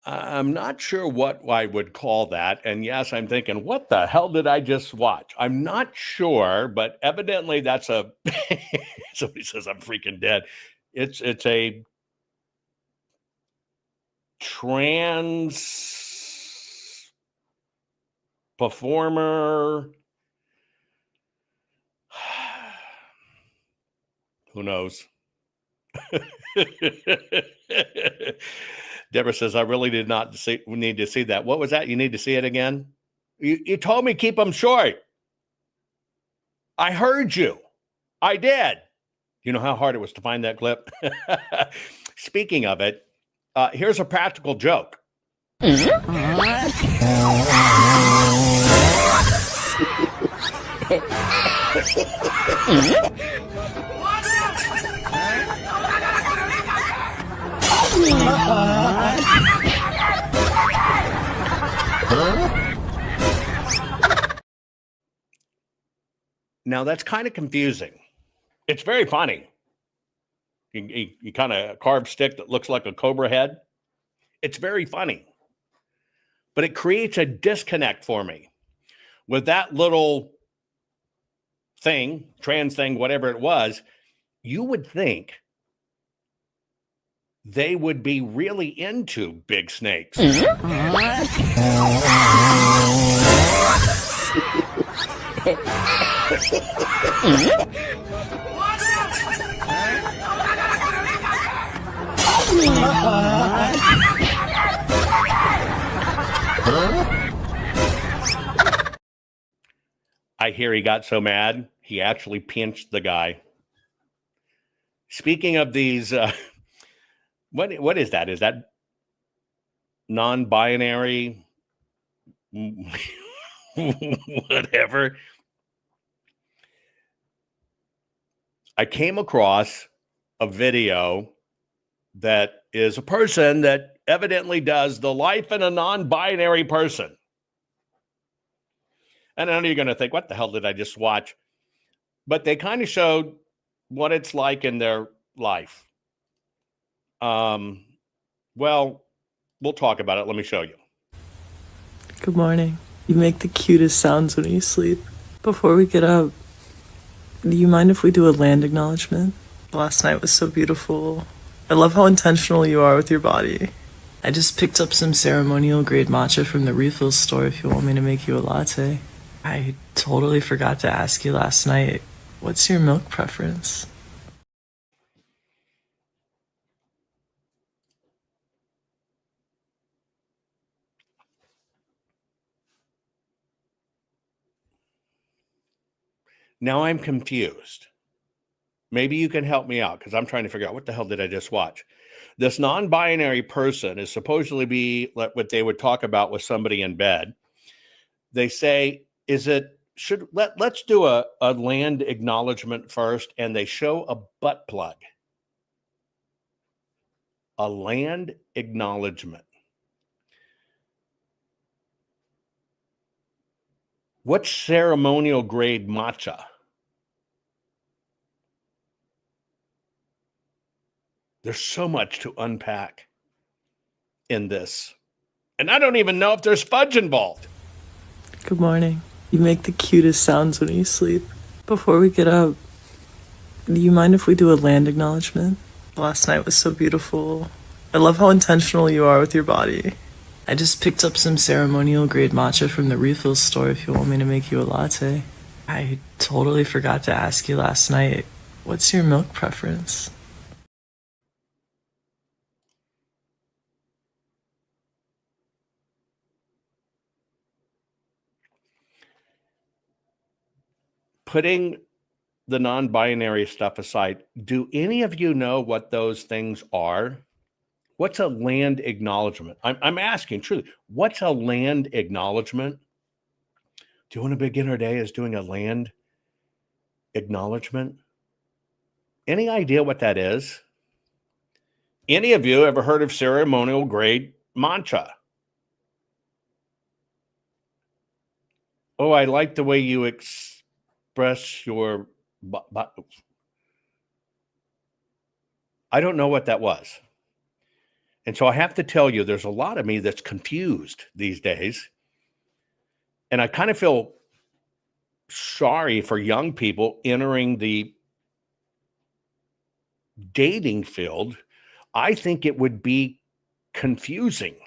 I'm not sure what I would call that. And yes, I'm thinking, what the hell did I just watch? I'm not sure, but evidently that's a somebody says I'm freaking dead. It's a trans performer. Who knows? Deborah says, I really did not need to see that. What was that? You need to see it again? You told me keep them short. I heard you. I did. You know how hard it was to find that clip? Speaking of it, here's a practical joke. Now that's kind of confusing. It's very funny. You kind of carved stick that looks like a cobra head. It's very funny. But it creates a disconnect for me with that little thing, trans thing, whatever it was. You would think they would be really into big snakes. I hear he got so mad, he actually pinched the guy. Speaking of these, what is that? Is that non-binary? Whatever. I came across a video that is a person that evidently does the life in a non-binary person. And I know you're going to think, what the hell did I just watch? But they kind of showed what it's like in their life. Well, we'll talk about it. Let me show you. Good morning. You make the cutest sounds when you sleep. Before we get up, do you mind if we do a land acknowledgement? Last night was so beautiful. I love how intentional you are with your body. I just picked up some ceremonial grade matcha from the refill store if you want me to make you a latte. I totally forgot to ask you last night, what's your milk preference? Now I'm confused. Maybe you can help me out because I'm trying to figure out what the hell did I just watch? This non-binary person is supposedly be what they would talk about with somebody in bed. They say, let's do a land acknowledgement first, and they show a butt plug. A land acknowledgement. What's ceremonial grade matcha? There's so much to unpack in this. And I don't even know if there's fudge involved. Good morning. You make the cutest sounds when you sleep. Before we get up, do you mind if we do a land acknowledgement? Last night was so beautiful. I love how intentional you are with your body. I just picked up some ceremonial grade matcha from the refill store if you want me to make you a latte. I totally forgot to ask you last night, what's your milk preference? Putting the non-binary stuff aside, do any of you know what those things are? What's a land acknowledgement? I'm asking truly, what's a land acknowledgement? Do you want to begin our day as doing a land acknowledgement? Any idea what that is? Any of you ever heard of ceremonial grade mantra? Oh, I like the way you express your... I don't know what that was. And so I have to tell you, there's a lot of me that's confused these days. And I kind of feel sorry for young people entering the dating field. I think it would be confusing.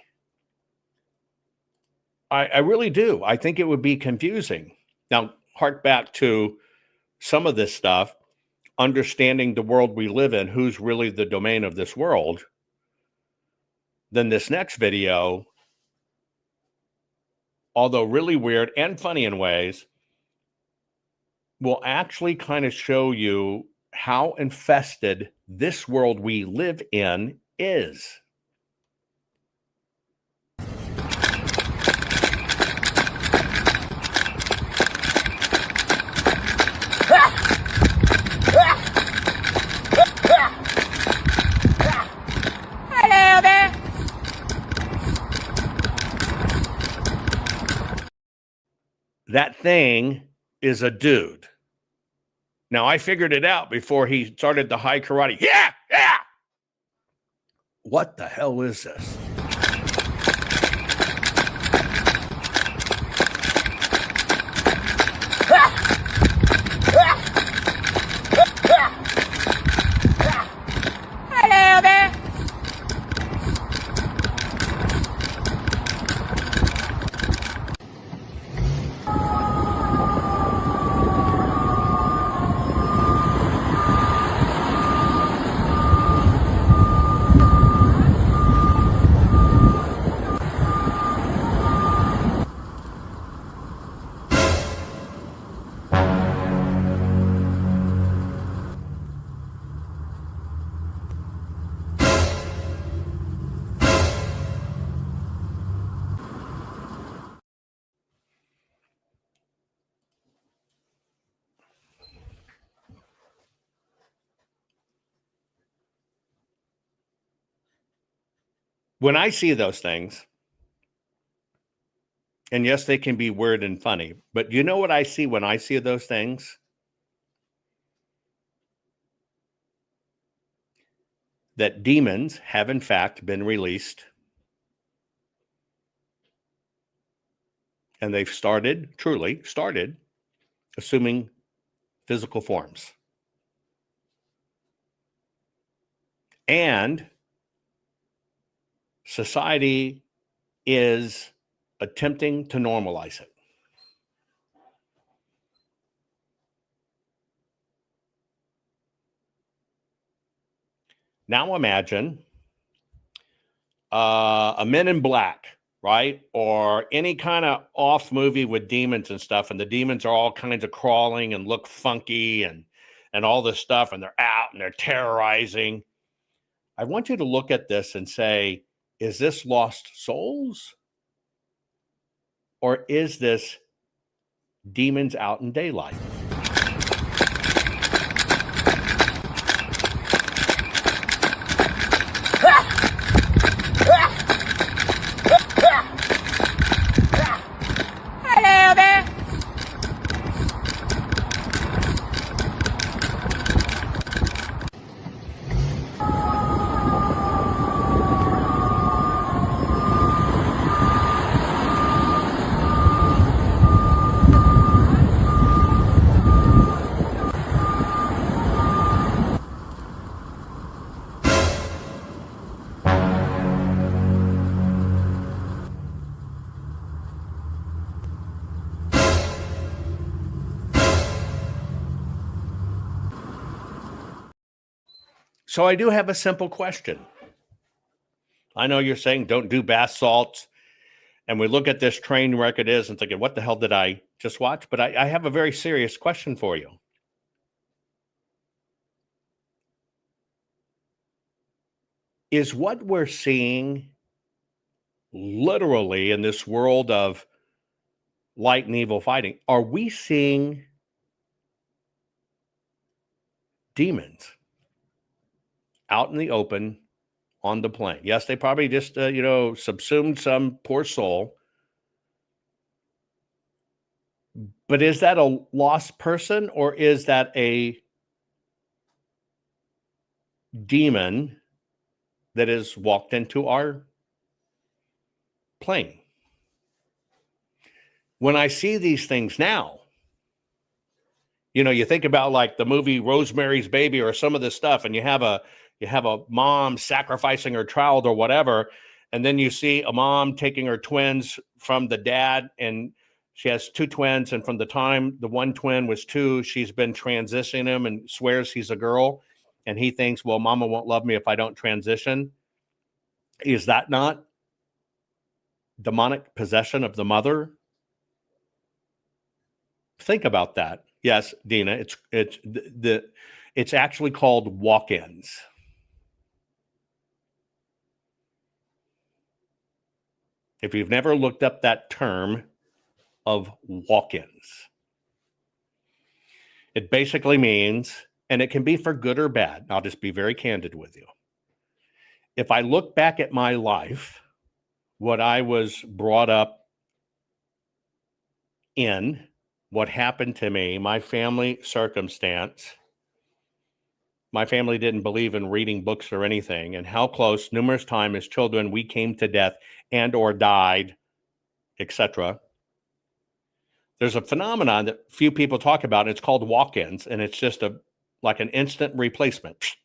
I really do. I think it would be confusing. Now, hark back to some of this stuff, understanding the world we live in, who's really the domain of this world. Then this next video, although really weird and funny in ways, will actually kind of show you how infested this world we live in is. Hello there. That thing is a dude. Now, I figured it out before he started the high karate. Yeah, yeah. What the hell is this? Hello there. When I see those things, and yes, they can be weird and funny, but you know what I see when I see those things? That demons have in fact been released, and they've truly started assuming physical forms. And society is attempting to normalize it. Now imagine a Men in Black, right? Or any kind of off movie with demons and stuff, and the demons are all kinds of crawling and look funky and all this stuff, and they're out and they're terrorizing. I want you to look at this and say, is this lost souls? Or is this demons out in daylight? Hello there. So I do have a simple question. I know you're saying don't do bath salts. And we look at this train wreck it is and thinking, what the hell did I just watch? But I have a very serious question for you. Is what we're seeing literally in this world of light and evil fighting, are we seeing demons out in the open on the plane? Yes, they probably just, subsumed some poor soul. But is that a lost person, or is that a demon that has walked into our plane? When I see these things now, you think about like the movie Rosemary's Baby or some of this stuff, and you have a mom sacrificing her child or whatever, and then you see a mom taking her twins from the dad, and she has two twins, and from the time the one twin was 2, she's been transitioning him and swears he's a girl, and he thinks, well, mama won't love me if I don't transition. Is that not demonic possession of the mother? Think about that. Yes, Dina, it's actually called walk-ins. If you've never looked up that term of walk-ins, it basically means, and it can be for good or bad, I'll just be very candid with you. If I look back at my life, what I was brought up in, what happened to me, my family circumstance, my family didn't believe in reading books or anything, and how close numerous times as children we came to death and or died, etc. There's a phenomenon that few people talk about, and it's called walk-ins, and it's just like an instant replacement.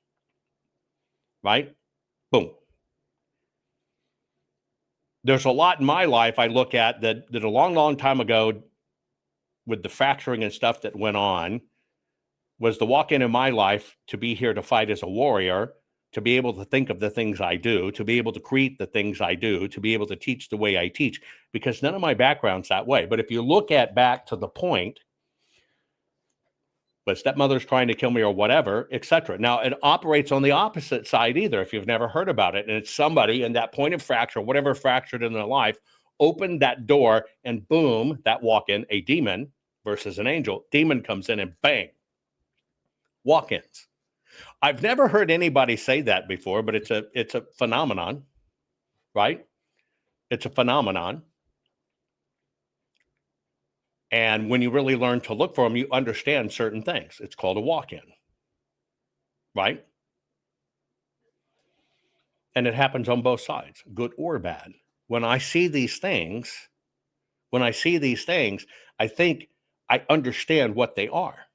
Right? Boom. There's a lot in my life I look at that a long, long time ago, with the fracturing and stuff that went on, was the walk-in in my life to be here to fight as a warrior, to be able to think of the things I do, to be able to create the things I do, to be able to teach the way I teach, because none of my background's that way. But if you look at back to the point, but stepmother's trying to kill me or whatever, etc. Now, it operates on the opposite side either, if you've never heard about it. And it's somebody in that point of fracture, whatever fractured in their life, opened that door and boom, that walk-in, a demon versus an angel. Demon comes in and bang, walk-ins. I've never heard anybody say that before, but it's a phenomenon. right? It's a phenomenon. And when you really learn to look for them, you understand certain things. It's called a walk-in, right? And it happens on both sides, good or bad. When I see these things, I think I understand what they are.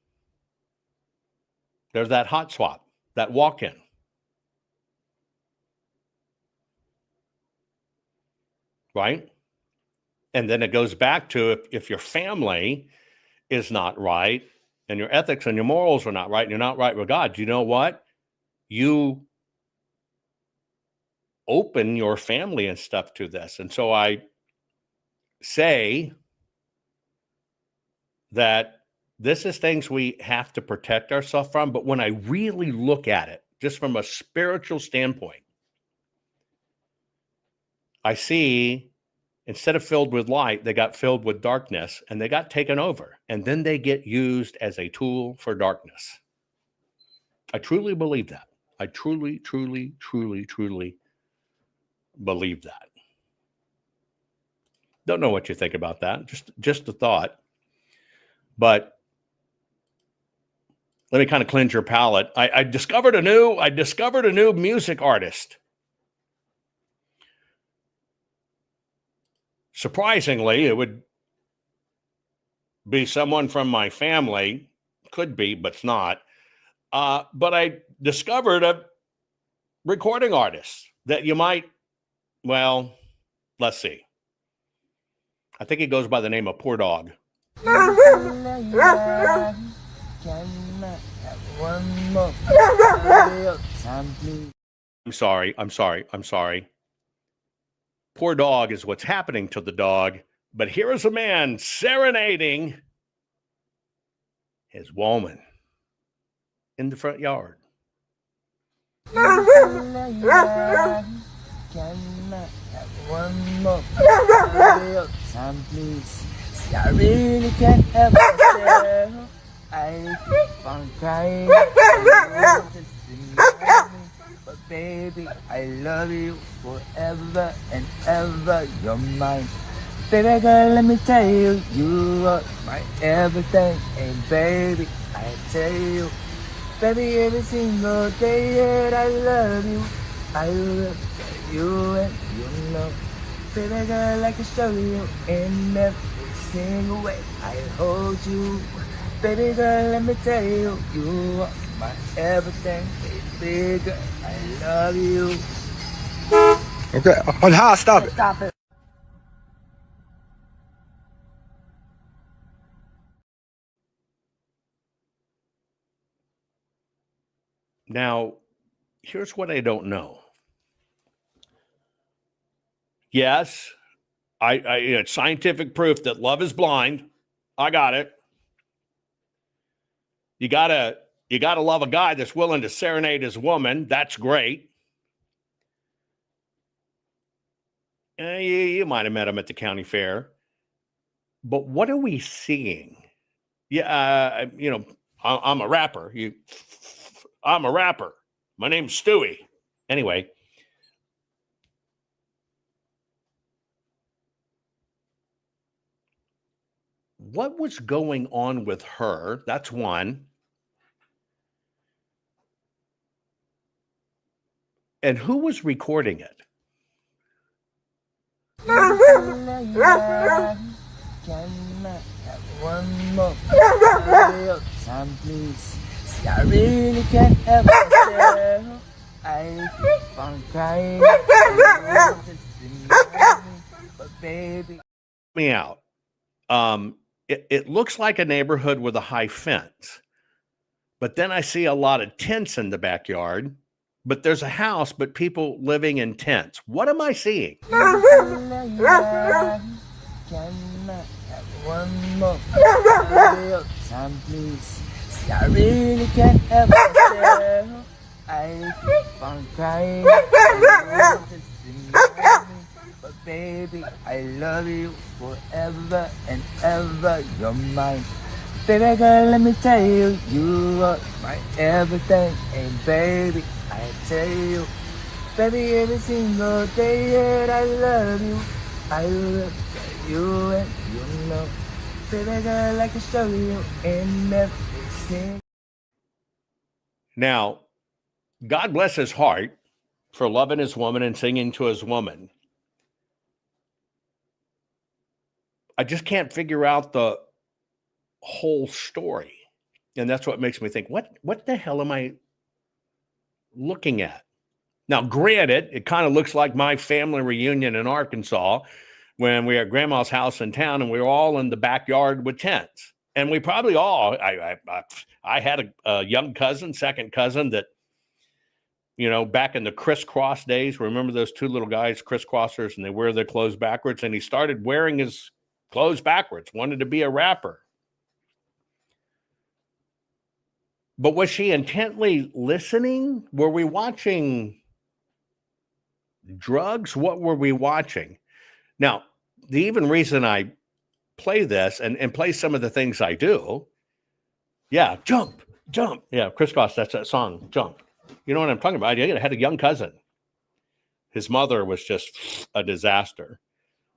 There's that hot swap, that walk-in. Right? And then it goes back to if your family is not right and your ethics and your morals are not right and you're not right with God, you know what? You open your family and stuff to this. And so I say that this is things we have to protect ourselves from. But when I really look at it, just from a spiritual standpoint, I see instead of filled with light, they got filled with darkness and they got taken over. And then they get used as a tool for darkness. I truly believe that. I truly believe that. Don't know what you think about that. Just a thought. But let me kind of cleanse your palate. I discovered a new music artist. Surprisingly, it would be someone from my family. Could be, but it's not. But I discovered a recording artist that you might, well, let's see. I think he goes by the name of Poor Dog. I'm sorry. Poor Dog is what's happening to the dog. But here is a man serenading his woman in the front yard. One more time, please. See, I really can't help myself. I keep on crying. But baby, I love you forever and ever. You're mine. Baby girl, let me tell you, you are my everything. And baby, I tell you, baby, every single day that I love you, I will tell you and you know. Baby girl, I can show you in every single way I hold you. Baby girl, let me tell you, you are my everything. Baby girl, I love you. Okay, on how? Stop it. Stop it. Now, here's what I don't know. Yes, it's scientific proof that love is blind. I got it. You gotta love a guy that's willing to serenade his woman. That's great. You might have met him at the county fair. But what are we seeing? Yeah, I'm a rapper. I'm a rapper. My name's Stewie. Anyway. What was going on with her? That's one. And who was recording it? Can I have one more time, please? See, I really can't help myself. I keep on crying. But baby, me out. It looks like a neighborhood with a high fence, but then I see a lot of tents in the backyard. But there's a house, but people living in tents. What am I seeing? can I have one more time, please? See, I really can't help myself. I keep on crying. But baby, I love you forever and ever. You're mine. Baby girl, let me tell you, you are my everything. And baby, I tell you, Baby, every single day that I love you. I love you and you know. Baby girl, I can show you in everything. Now, God bless his heart for loving his woman and singing to his woman. I just can't figure out the whole story. And that's what makes me think, what the hell am I looking at? Now, granted, it kind of looks like my family reunion in Arkansas when we were at Grandma's house in town and we were all in the backyard with tents. And we probably all, I had a young cousin, second cousin that, back in the crisscross days, remember those two little guys, crisscrossers, and they wear their clothes backwards. And he started wearing his clothes backwards, wanted to be a rapper. But was she intently listening? Were we watching drugs? What were we watching? Now, the even reason I play this and play some of the things I do, yeah, jump. Yeah, crisscross, that's that song, Jump. You know what I'm talking about? I had a young cousin. His mother was just a disaster.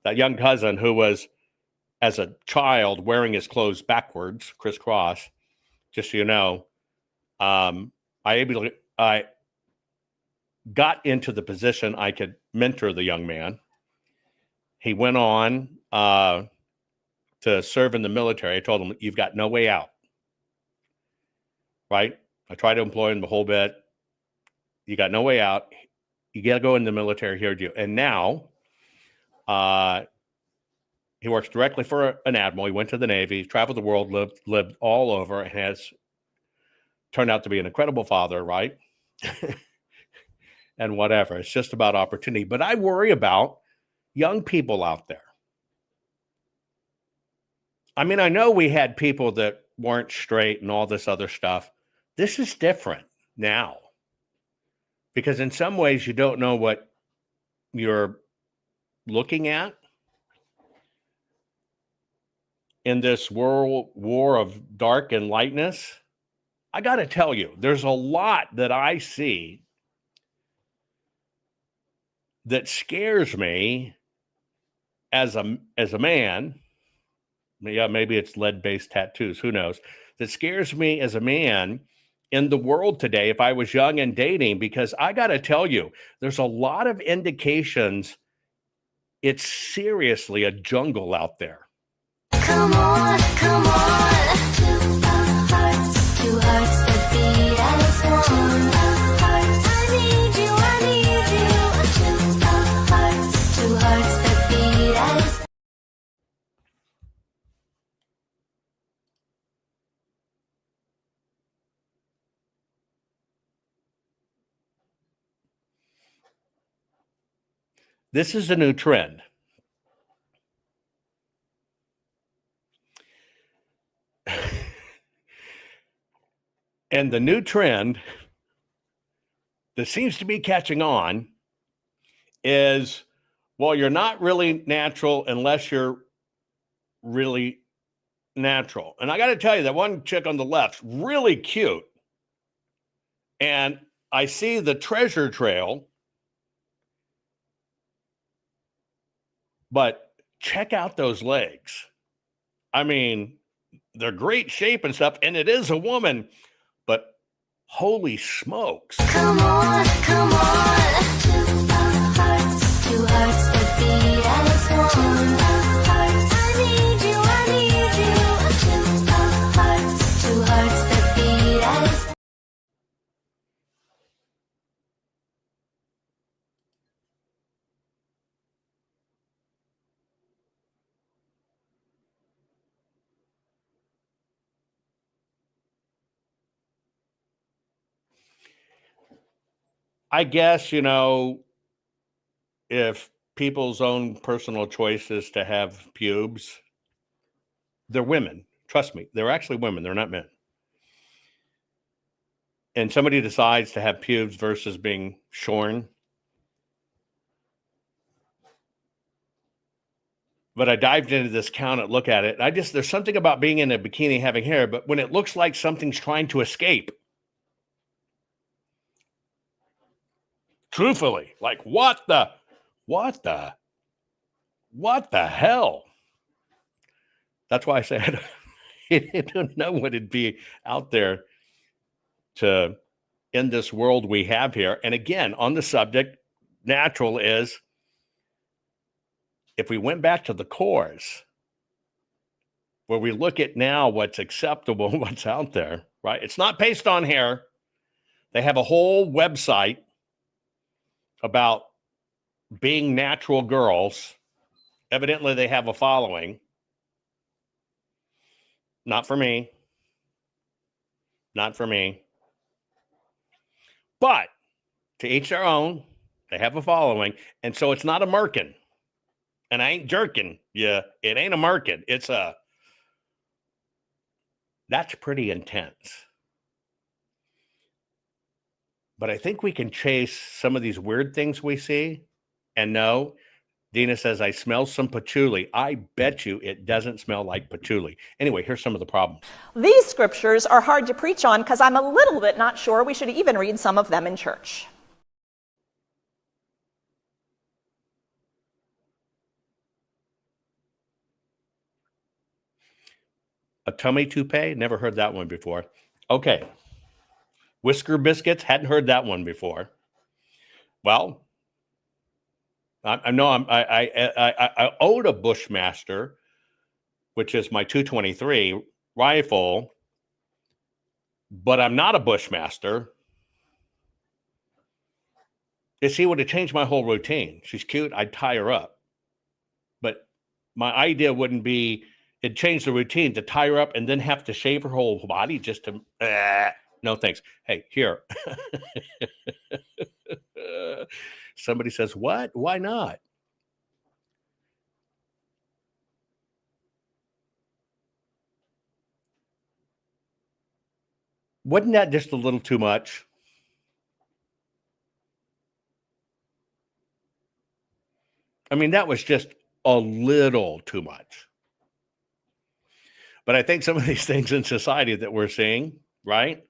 That young cousin who was, as a child, wearing his clothes backwards, crisscross, just so you know, I got into the position I could mentor the young man. He went on to serve in the military. I told him, you've got no way out. Right? I tried to employ him the whole bit. You got no way out. You got to go in the military. Here, you. And now he works directly for an admiral. He went to the Navy, traveled the world, lived all over, and has turned out to be an incredible father, right? And whatever. It's just about opportunity. But I worry about young people out there. I mean, I know we had people that weren't straight and all this other stuff. This is different now. Because in some ways, you don't know what you're looking at in this world war of dark and lightness. I got to tell you, there's a lot that I see that scares me as a man. Yeah, maybe it's lead-based tattoos, who knows? That scares me as a man in the world today if I was young and dating, because I got to tell you, there's a lot of indications it's seriously a jungle out there. Come on, come on. Two hearts that beat as one. I need you, I need you. Two hearts that beat as one. This is a new trend. And the new trend that seems to be catching on is, well, you're not really natural unless you're really natural. And I got to tell you, that one chick on the left's really cute. And I see the treasure trail. But check out those legs. I mean, they're great shape and stuff, and it is a woman, but holy smokes. Come on, come on. Two hearts that beat as one. I need you, I need you. Two hearts that beat as one. I guess, if people's own personal choices to have pubes, they're women. Trust me, they're actually women. They're not men. And somebody decides to have pubes versus being shorn. But I dived into this account and look at it. There's something about being in a bikini having hair, but when it looks like something's trying to escape, Truthfully, like what the hell? That's why I said I don't know what it'd be out there to in this world we have here. And again, on the subject, natural is if we went back to the cores, where we look at now what's acceptable, what's out there, right? It's not based on hair. They have a whole website about being natural girls. Evidently, they have a following. Not for me. Not for me. But to each their own, they have a following. And so it's not a merkin. And I ain't jerking. Yeah, it ain't a merkin. It's a, that's pretty intense. But I think we can chase some of these weird things we see and know. Dina says, I smell some patchouli. I bet you it doesn't smell like patchouli. Anyway, here's some of the problems. These scriptures are hard to preach on because I'm a little bit not sure we should even read some of them in church. A tummy toupee? Never heard that one before. Okay. Whisker biscuits? Hadn't heard that one before. Well, I know I owed a Bushmaster, which is my 223 rifle, but I'm not a Bushmaster. You see, it would have changed my whole routine. She's cute. I'd tie her up. But my idea wouldn't be, it'd change the routine to tie her up and then have to shave her whole body just to, no thanks. Hey, here. Somebody says, what? Why not? Wasn't that just a little too much? I mean, that was just a little too much. But I think some of these things in society that we're seeing, right?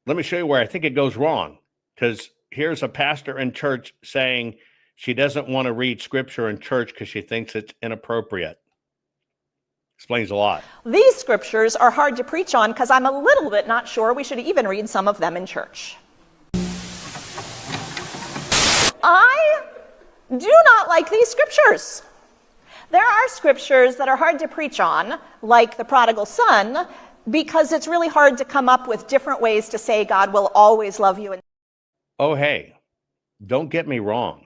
Let me show you where I think it goes wrong. Because here's a pastor in church saying she doesn't want to read scripture in church because she thinks it's inappropriate. Explains a lot. These scriptures are hard to preach on because I'm a little bit not sure we should even read some of them in church. I do not like these scriptures. There are scriptures that are hard to preach on, like the prodigal son, because it's really hard to come up with different ways to say God will always love you. Oh, hey, don't get me wrong.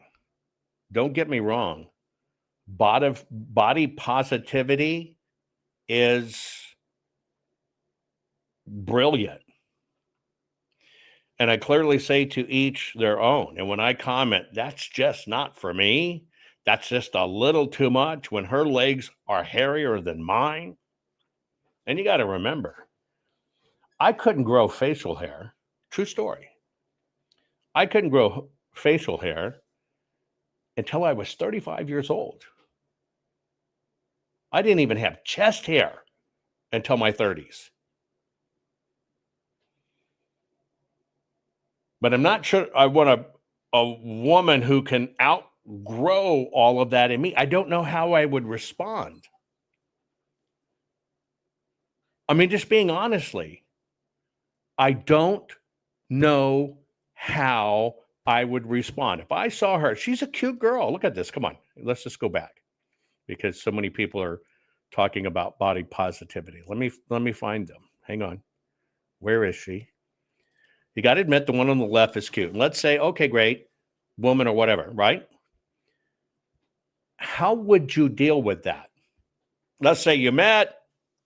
Don't get me wrong. Body positivity is brilliant. And I clearly say to each their own. And when I comment, that's just not for me. That's just a little too much when her legs are hairier than mine. And you got to remember, I couldn't grow facial hair. True story. I couldn't grow facial hair until I was 35 years old. I didn't even have chest hair until my 30s. But I'm not sure I want a woman who can outgrow all of that in me. I don't know how I would respond. I mean, just being honestly, I don't know how I would respond. If I saw her, she's a cute girl. Look at this. Come on. Let's just go back because so many people are talking about body positivity. Let me find them. Hang on. Where is she? You got to admit the one on the left is cute. And let's say, okay, great, woman or whatever, right? How would you deal with that? Let's say you met,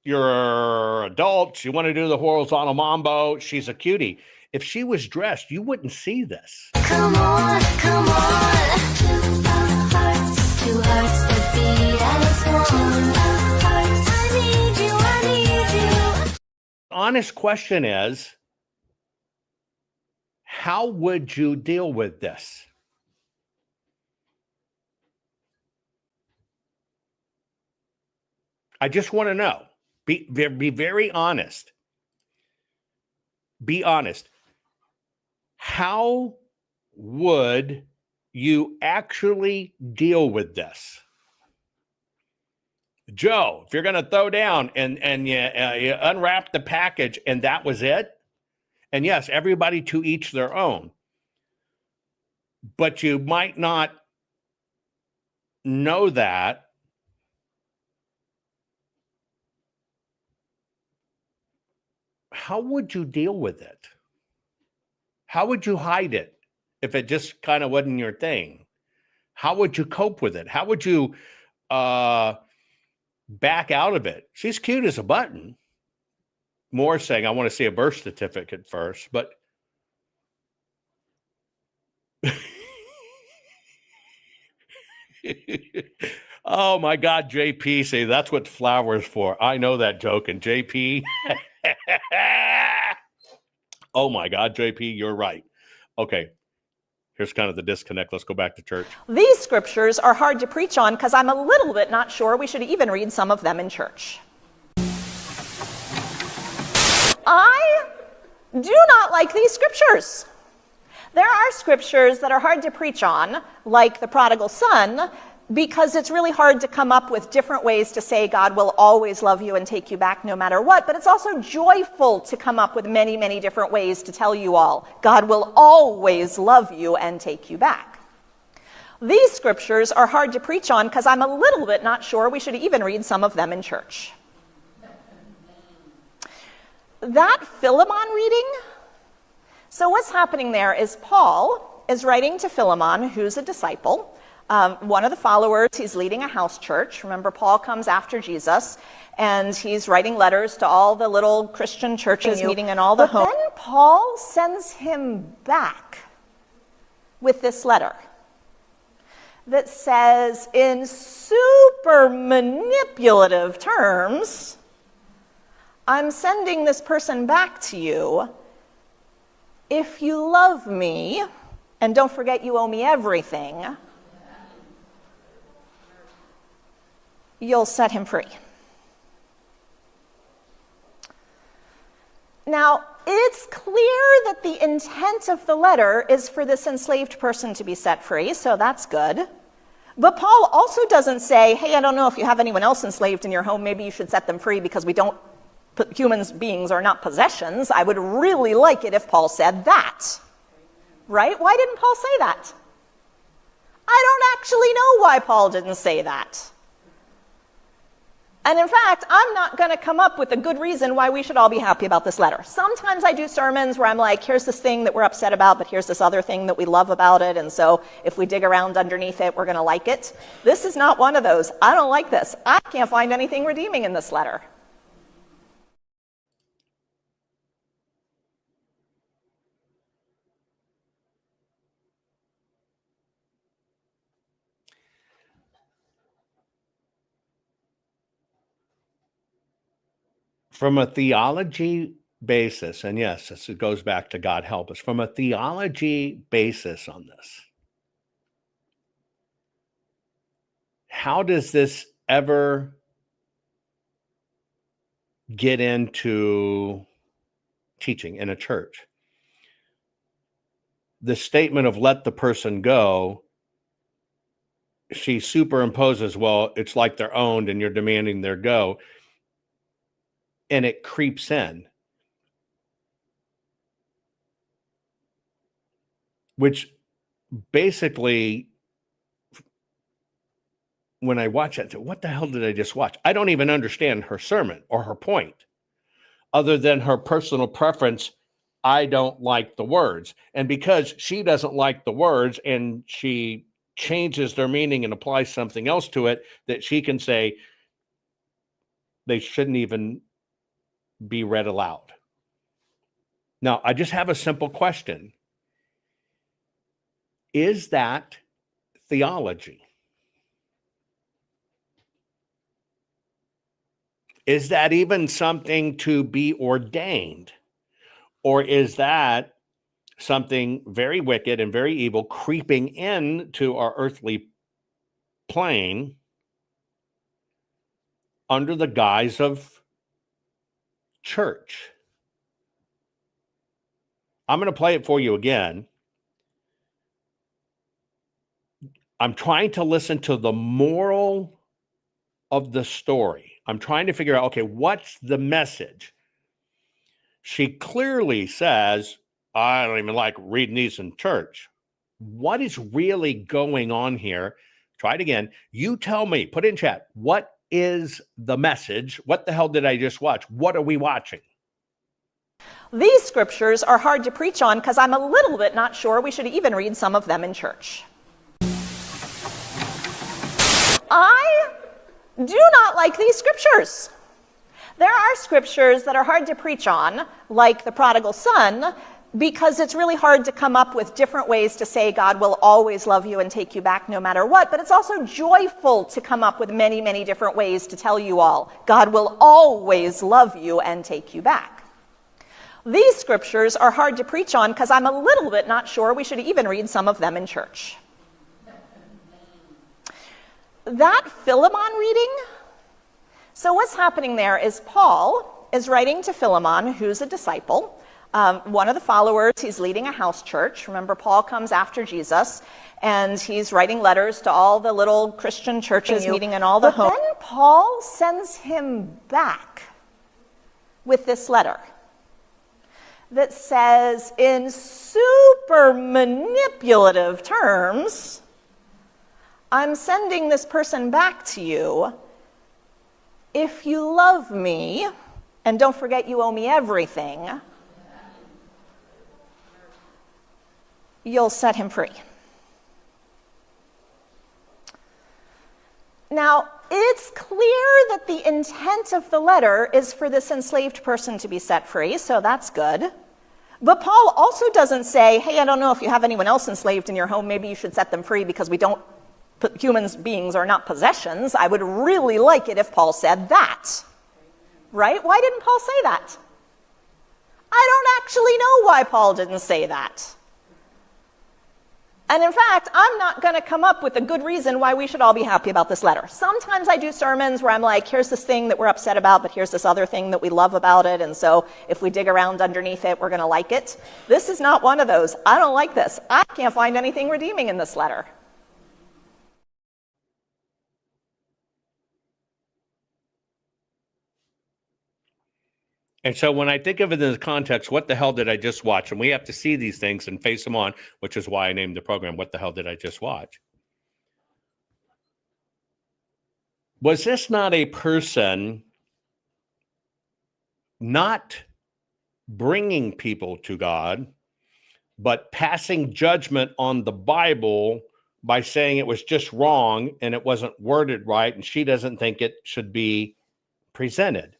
you're adults, you want to do the horizontal mambo, she's a cutie. If she was dressed, you wouldn't see this. Come on, come on. Two hearts that beat as one. I need you, I need you. Honest question is, how would you deal with this? I just want to know. Be very honest. Be honest. How would you actually deal with this? Joe, if you're going to throw down and you unwrap the package and that was it, and yes, everybody to each their own, but you might not know that. How would you deal with it? How would you hide it if it just kind of wasn't your thing? How would you cope with it? How would you back out of it? She's cute as a button. More saying, I want to see a birth certificate first, but oh my God, JP, say that's what flower's for. I know that joke, and JP. Oh my God, JP, you're right. Okay, here's kind of the disconnect. Let's go back to church. These scriptures are hard to preach on because I'm a little bit not sure we should even read some of them in church. I do not like these scriptures. There are scriptures that are hard to preach on, like the prodigal son, because it's really hard to come up with different ways to say God will always love you and take you back no matter what, but it's also joyful to come up with many, many different ways to tell you all God will always love you and take you back. These scriptures are hard to preach on because I'm a little bit not sure we should even read some of them in church. That Philemon reading, so what's happening there is Paul is writing to Philemon, who's a disciple, one of the followers. He's leading a house church. Remember, Paul comes after Jesus, and he's writing letters to all the little Christian churches meeting in all the homes. But then Paul sends him back with this letter that says, in super manipulative terms, I'm sending this person back to you. If you love me, and don't forget you owe me everything, you'll set him free. Now, it's clear that the intent of the letter is for this enslaved person to be set free, so that's good. But Paul also doesn't say, hey, I don't know if you have anyone else enslaved in your home, maybe you should set them free because human beings are not possessions. I would really like it if Paul said that. Right? Why didn't Paul say that? I don't actually know why Paul didn't say that. And in fact, I'm not going to come up with a good reason why we should all be happy about this letter. Sometimes I do sermons where I'm like, here's this thing that we're upset about, but here's this other thing that we love about it, and so if we dig around underneath it, we're going to like it. This is not one of those. I don't like this. I can't find anything redeeming in this letter. From a theology basis, and yes, it goes back to God help us, from a theology basis on this, how does this ever get into teaching in a church? The statement of let the person go, she superimposes, well, it's like they're owned and you're demanding their go. And it creeps in, which basically, when I watch it, what the hell did I just watch? I don't even understand her sermon or her point, other than her personal preference. I don't like the words. And because she doesn't like the words and she changes their meaning and applies something else to it, that she can say they shouldn't even be read aloud. Now, I just have a simple question. Is that theology? Is that even something to be ordained? Or is that something very wicked and very evil creeping into our earthly plane under the guise of church? I'm going to play it for you again. I'm trying to listen to the moral of the story. I'm trying to figure out, okay, what's the message? She clearly says, I don't even like reading these in church. What is really going on here? Try it again. You tell me, put in chat, what is the message? What the hell did I just watch? What are we watching? These scriptures are hard to preach on because I'm a little bit not sure we should even read some of them in church. I do not like these scriptures. There are scriptures that are hard to preach on, like the prodigal son, because it's really hard to come up with different ways to say God will always love you and take you back no matter what, but it's also joyful to come up with many, many different ways to tell you all God will always love you and take you back. These scriptures are hard to preach on because I'm a little bit not sure we should even read some of them in church. That Philemon reading, so what's happening there is Paul is writing to Philemon, who's a disciple, one of the followers. He's leading a house church. Remember, Paul comes after Jesus, and he's writing letters to all the little Christian churches meeting in all the homes. Then Paul sends him back with this letter that says, in super manipulative terms, I'm sending this person back to you. If you love me, and don't forget you owe me everything, you'll set him free. Now, it's clear that the intent of the letter is for this enslaved person to be set free, so that's good. But Paul also doesn't say, hey, I don't know if you have anyone else enslaved in your home, maybe you should set them free because human beings are not possessions. I would really like it if Paul said that. Right? Why didn't Paul say that? I don't actually know why Paul didn't say that. And in fact, I'm not going to come up with a good reason why we should all be happy about this letter. Sometimes I do sermons where I'm like, here's this thing that we're upset about, but here's this other thing that we love about it, and so if we dig around underneath it, we're going to like it. This is not one of those. I don't like this. I can't find anything redeeming in this letter. And so when I think of it in this context, what the hell did I just watch? And we have to see these things and face them on, which is why I named the program, What the Hell Did I Just Watch? Was this not a person not bringing people to God, but passing judgment on the Bible by saying it was just wrong and it wasn't worded right, and she doesn't think it should be presented?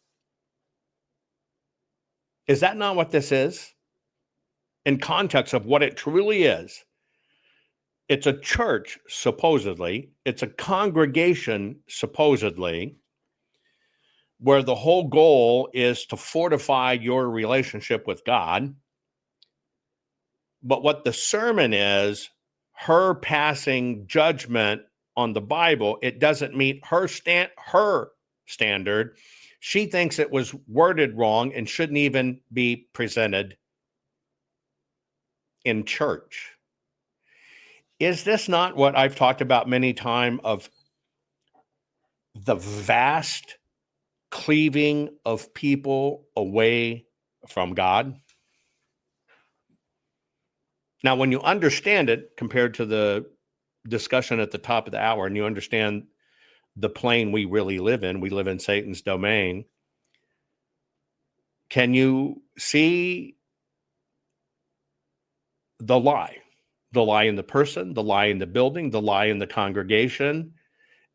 Is that not what this is? In context of what it truly is, it's a church, supposedly. It's a congregation, supposedly, where the whole goal is to fortify your relationship with God. But what the sermon is, her passing judgment on the Bible, it doesn't meet her standard. She thinks it was worded wrong and shouldn't even be presented in church. Is this not what I've talked about many times of the vast cleaving of people away from God? Now, when you understand it compared to the discussion at the top of the hour, and you understand the plane we really live in Satan's domain, can you see the lie? The lie in the person, the lie in the building, the lie in the congregation,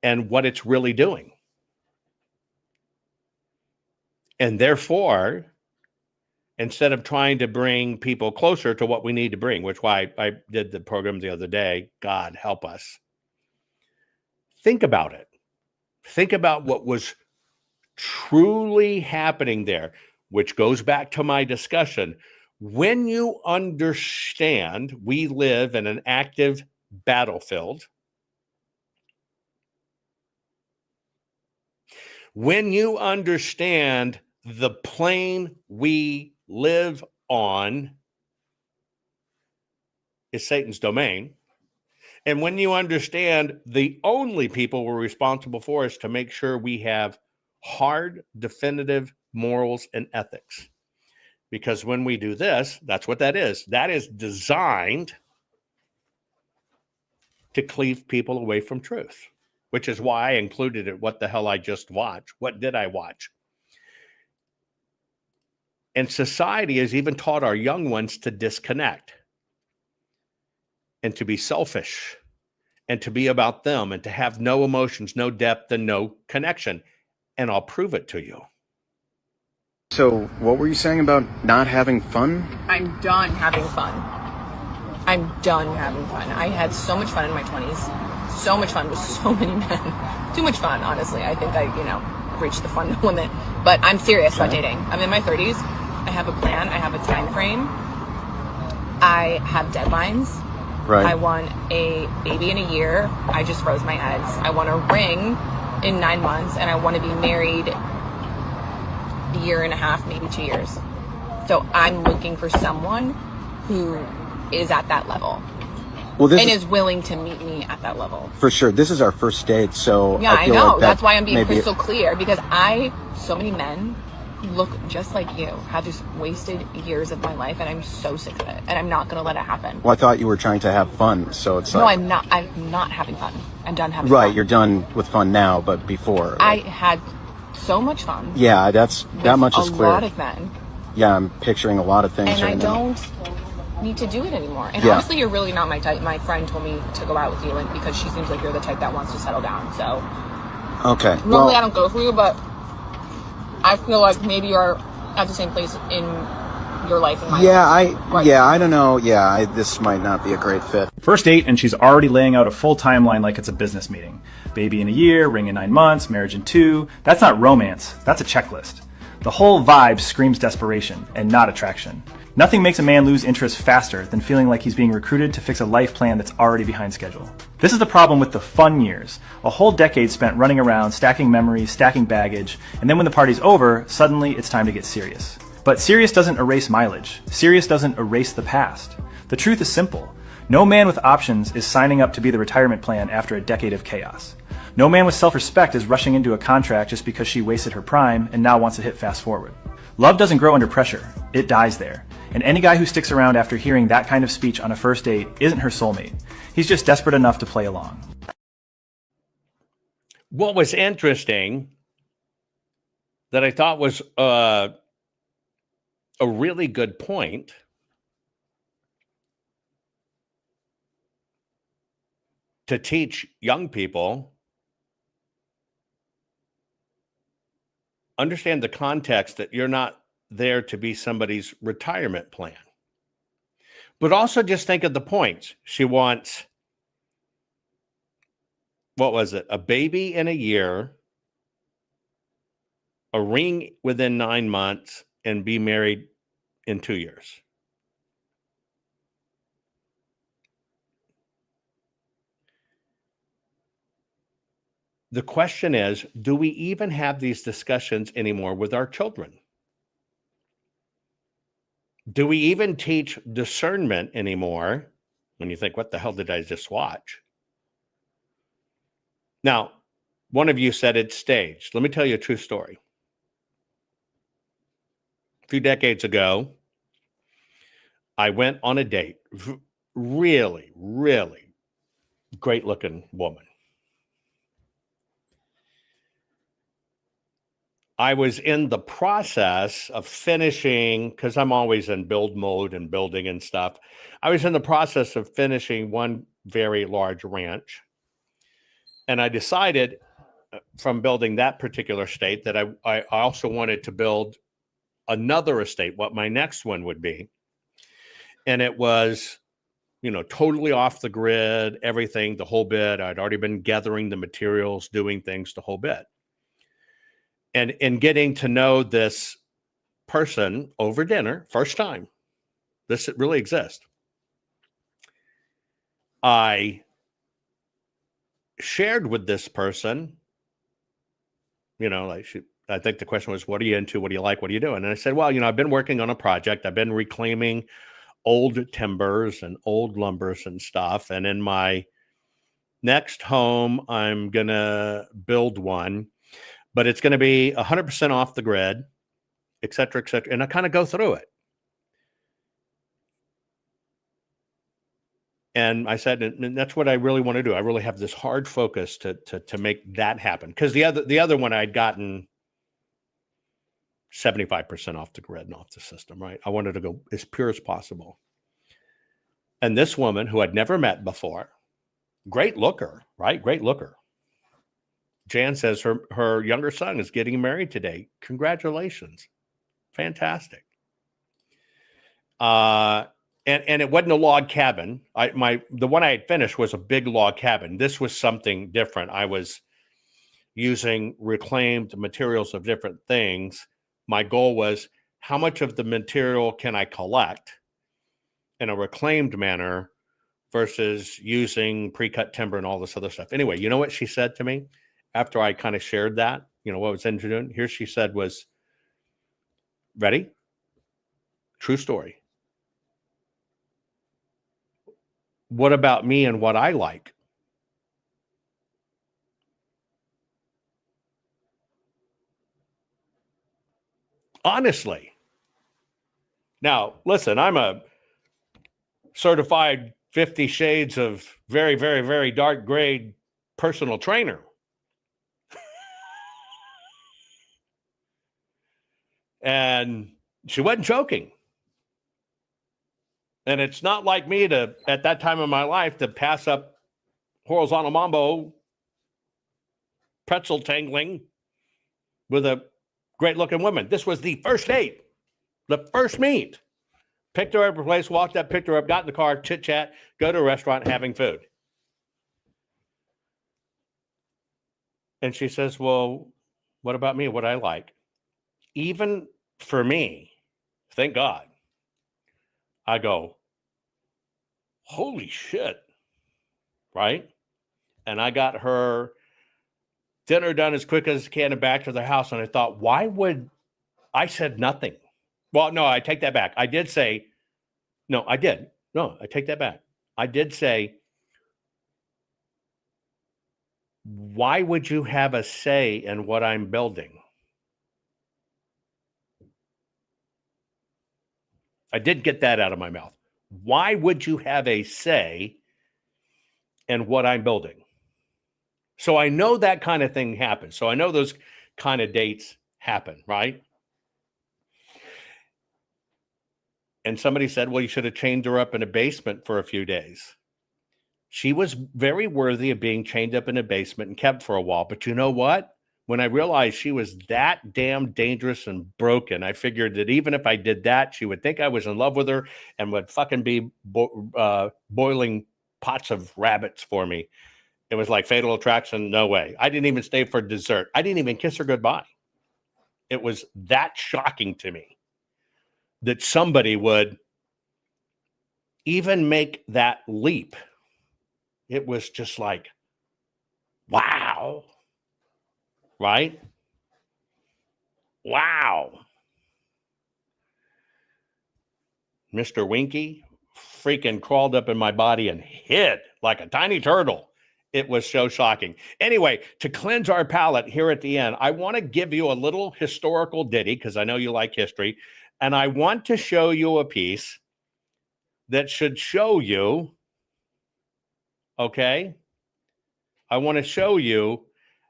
and what it's really doing. And therefore, instead of trying to bring people closer to what we need to bring, which why I did the program the other day, God help us. Think about it. Think about what was truly happening there, which goes back to my discussion. When you understand we live in an active battlefield, when you understand the plane we live on is Satan's domain. And when you understand the only people we're responsible for is to make sure we have hard, definitive morals and ethics. Because when we do this, that's what that is. That is designed to cleave people away from truth, which is why I included it. What the hell I just watched? What did I watch? And society has even taught our young ones to disconnect and to be selfish and to be about them and to have no emotions, no depth, and no connection. And I'll prove it to you. So, what were you saying about not having fun? I'm done having fun. I'm done having fun. I had so much fun in my 20s. So much fun with so many men. Too much fun, honestly. I think I, reached the fun limit. But I'm serious about dating. I'm in my 30s. I have a plan. I have a time frame. I have deadlines. Right. I want a baby in a year. I just froze my eggs. I want a ring in 9 months, and I want to be married a year and a half, maybe 2 years. So I'm looking for someone who is at that level. Well, this and is willing to meet me at that level. For sure. This is our first date, so yeah, I feel know. like That's why I'm being maybe crystal clear, because so many men look just like you, have just wasted years of my life, and I'm so sick of it, and I'm not going to let it happen. Well, I thought you were trying to have fun, so it's No, like... I'm not. I'm not having fun. I'm done having Right, fun. you're done with fun now, but before... I had so much fun. Yeah, that much is clear. A lot of men. Yeah, I'm picturing a lot of things And right I now. don't need to do it anymore. And Yeah. honestly, you're really not my type. My friend told me to go out with you, and because she seems like you're the type that wants to settle down. So Okay. normally I don't go for you, but I feel like maybe you're at the same place in your life and my life. I don't know. Yeah, this might not be a great fit. First date, and she's already laying out a full timeline like it's a business meeting. Baby in a year, ring in 9 months, marriage in 2. That's not romance. That's a checklist. The whole vibe screams desperation and not attraction. Nothing makes a man lose interest faster than feeling like he's being recruited to fix a life plan that's already behind schedule. This is the problem with the fun years. A whole decade spent running around, stacking memories, stacking baggage, and then when the party's over, suddenly it's time to get serious. But serious doesn't erase mileage. Serious doesn't erase the past. The truth is simple. No man with options is signing up to be the retirement plan after a decade of chaos. No man with self-respect is rushing into a contract just because she wasted her prime and now wants to hit fast forward. Love doesn't grow under pressure. It dies there. And any guy who sticks around after hearing that kind of speech on a first date isn't her soulmate. He's just desperate enough to play along. What was interesting that I thought was a really good point to teach young people, understand the context that you're not there to be somebody's retirement plan. But also just think of the points. She wants, what was it? A baby in a year, a ring within 9 months, and be married in 2 years. The question is, do we even have these discussions anymore with our children? Do we even teach discernment anymore? When you think, what the hell did I just watch? Now, one of you said it's staged. Let me tell you a true story. A few decades ago, I went on a date. Really, really great looking woman. I was in the process of finishing, because I'm always in build mode and building and stuff. I was in the process of finishing one very large ranch. And I decided from building that particular estate that I also wanted to build another estate, what my next one would be. And it was, totally off the grid, everything, the whole bit. I'd already been gathering the materials, doing things, the whole bit. And in getting to know this person over dinner, first time, this really exists, I shared with this person, I think the question was, what are you into? What do you like? What are you doing? And I said, well, I've been working on a project. I've been reclaiming old timbers and old lumbers and stuff. And in my next home, I'm going to build one, but it's going to be 100% off the grid, et cetera, et cetera. And I kind of go through it. And I said, and that's what I really want to do. I really have this hard focus to make that happen. Because the other one I'd gotten 75% off the grid and off the system, right? I wanted to go as pure as possible. And this woman who I'd never met before, great looker, right? Great looker. Jan says her younger son is getting married today. Congratulations. Fantastic. And it wasn't a log cabin. The one I had finished was a big log cabin. This was something different. I was using reclaimed materials of different things. My goal was, how much of the material can I collect in a reclaimed manner versus using pre-cut timber and all this other stuff. Anyway, you know what she said to me after I kind of shared that, what was doing? Here she said was, ready? True story. What about me and what I like? Honestly. Now, listen, I'm a certified 50 shades of very, very, very dark grade personal trainer. And she wasn't joking. And it's not like me to, at that time in my life, to pass up horizontal mambo, pretzel tangling with a great looking woman. This was the first date, the first meet. Picked her up at a place, walked up, picked her up, got in the car, chit chat, go to a restaurant, having food. And she says, well, what about me? What I like? Even for me, thank God, I go, holy shit, right? And I got her dinner done as quick as I can and back to the house. And I thought, why would I said nothing? Well, no, I take that back. I did say, no, I did. No, I take that back. I did say, why would you have a say in what I'm building? I did get that out of my mouth. Why would you have a say in what I'm building? So I know that kind of thing happens. So I know those kind of dates happen, right? And somebody said, well, you should have chained her up in a basement for a few days. She was very worthy of being chained up in a basement and kept for a while. But you know what? When I realized she was that damn dangerous and broken, I figured that even if I did that, she would think I was in love with her and would fucking be boiling pots of rabbits for me. It was like Fatal Attraction. No way. I didn't even stay for dessert. I didn't even kiss her goodbye. It was that shocking to me that somebody would even make that leap. It was just like, wow. Right? Wow. Mr. Winky freaking crawled up in my body and hid like a tiny turtle. It was so shocking. Anyway, to cleanse our palate here at the end, I want to give you a little historical ditty because I know you like history. And I want to show you a piece that should show you, okay? I want to show you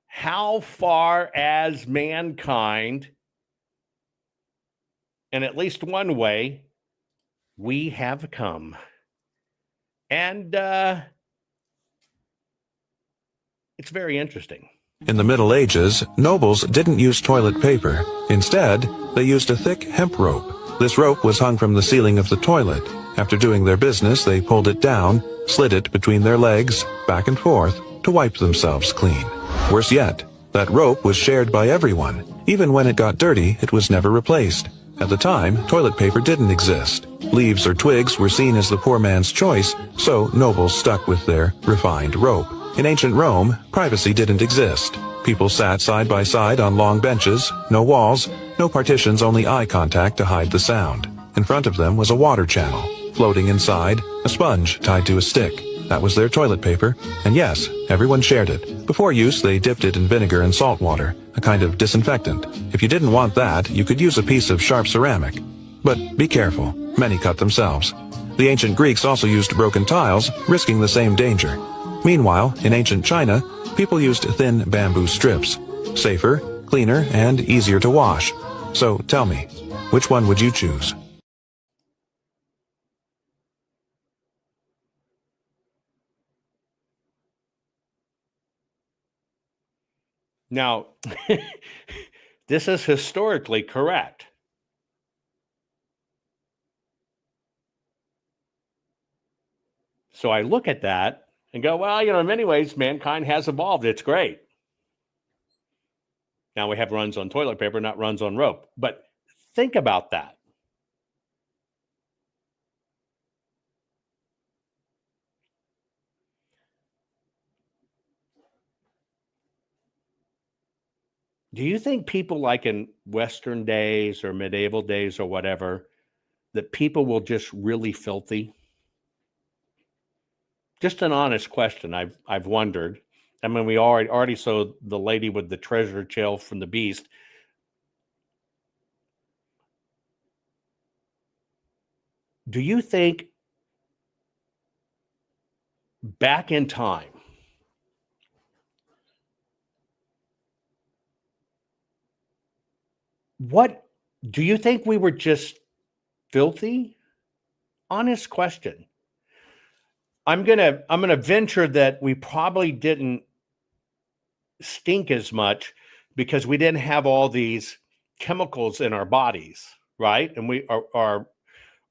how far as mankind, in at least one way, we have come. And it's very interesting. In the Middle Ages, nobles didn't use toilet paper. Instead, they used a thick hemp rope. This rope was hung from the ceiling of the toilet. After doing their business, they pulled it down, slid it between their legs, back and forth, to wipe themselves clean. Worse yet, that rope was shared by everyone. Even when it got dirty, it was never replaced. At the time, toilet paper didn't exist. Leaves or twigs were seen as the poor man's choice, so nobles stuck with their refined rope. In ancient Rome, privacy didn't exist. People sat side by side on long benches, no walls, no partitions, only eye contact to hide the sound. In front of them was a water channel. Floating inside, a sponge tied to a stick. That was their toilet paper. And yes, everyone shared it. Before use, they dipped it in vinegar and salt water, a kind of disinfectant. If you didn't want that, you could use a piece of sharp ceramic. But be careful. Many cut themselves. The ancient Greeks also used broken tiles, risking the same danger. Meanwhile, in ancient China, people used thin bamboo strips. Safer, cleaner, and easier to wash. So tell me, which one would you choose? Now, this is historically correct. So I look at that and go, well, in many ways, mankind has evolved. It's great. Now we have runs on toilet paper, not runs on rope. But think about that. Do you think people like in Western days or medieval days or whatever, that people will just really filthy? Just an honest question. I've wondered. I mean, we already saw the lady with the treasure chest from the beast. Do you think back in time, what do you think we were just filthy? Honest question. I'm gonna venture that we probably didn't stink as much because we didn't have all these chemicals in our bodies, right? And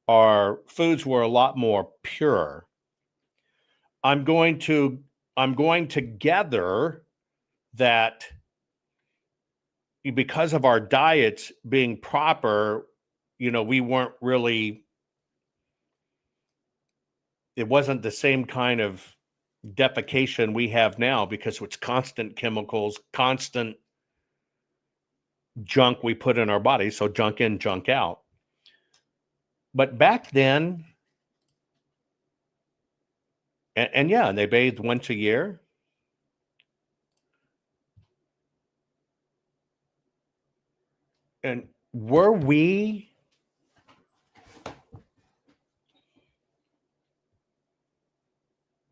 our foods were a lot more pure. I'm going to gather that because of our diets being proper, we weren't really, it wasn't the same kind of defecation we have now because it's constant chemicals, constant junk we put in our bodies. So junk in, junk out. But back then, and yeah, they bathed once a year. And were we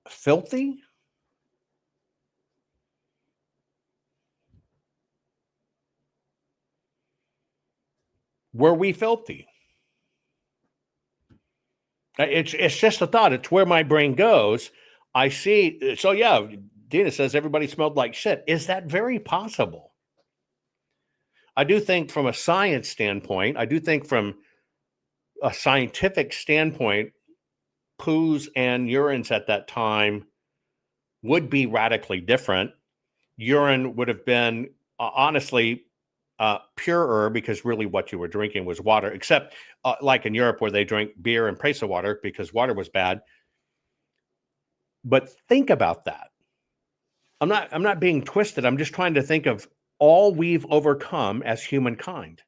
filthy? Were we filthy? It's just a thought. It's where my brain goes. I see. So yeah, Dina says everybody smelled like shit. Is that very possible? I do think from a science standpoint, I do think from a scientific standpoint, poos and urines at that time would be radically different. Urine would have been honestly purer because really what you were drinking was water, except like in Europe where they drink beer in place of water because water was bad. But think about that. I'm not being twisted. I'm just trying to think of all we've overcome as humankind.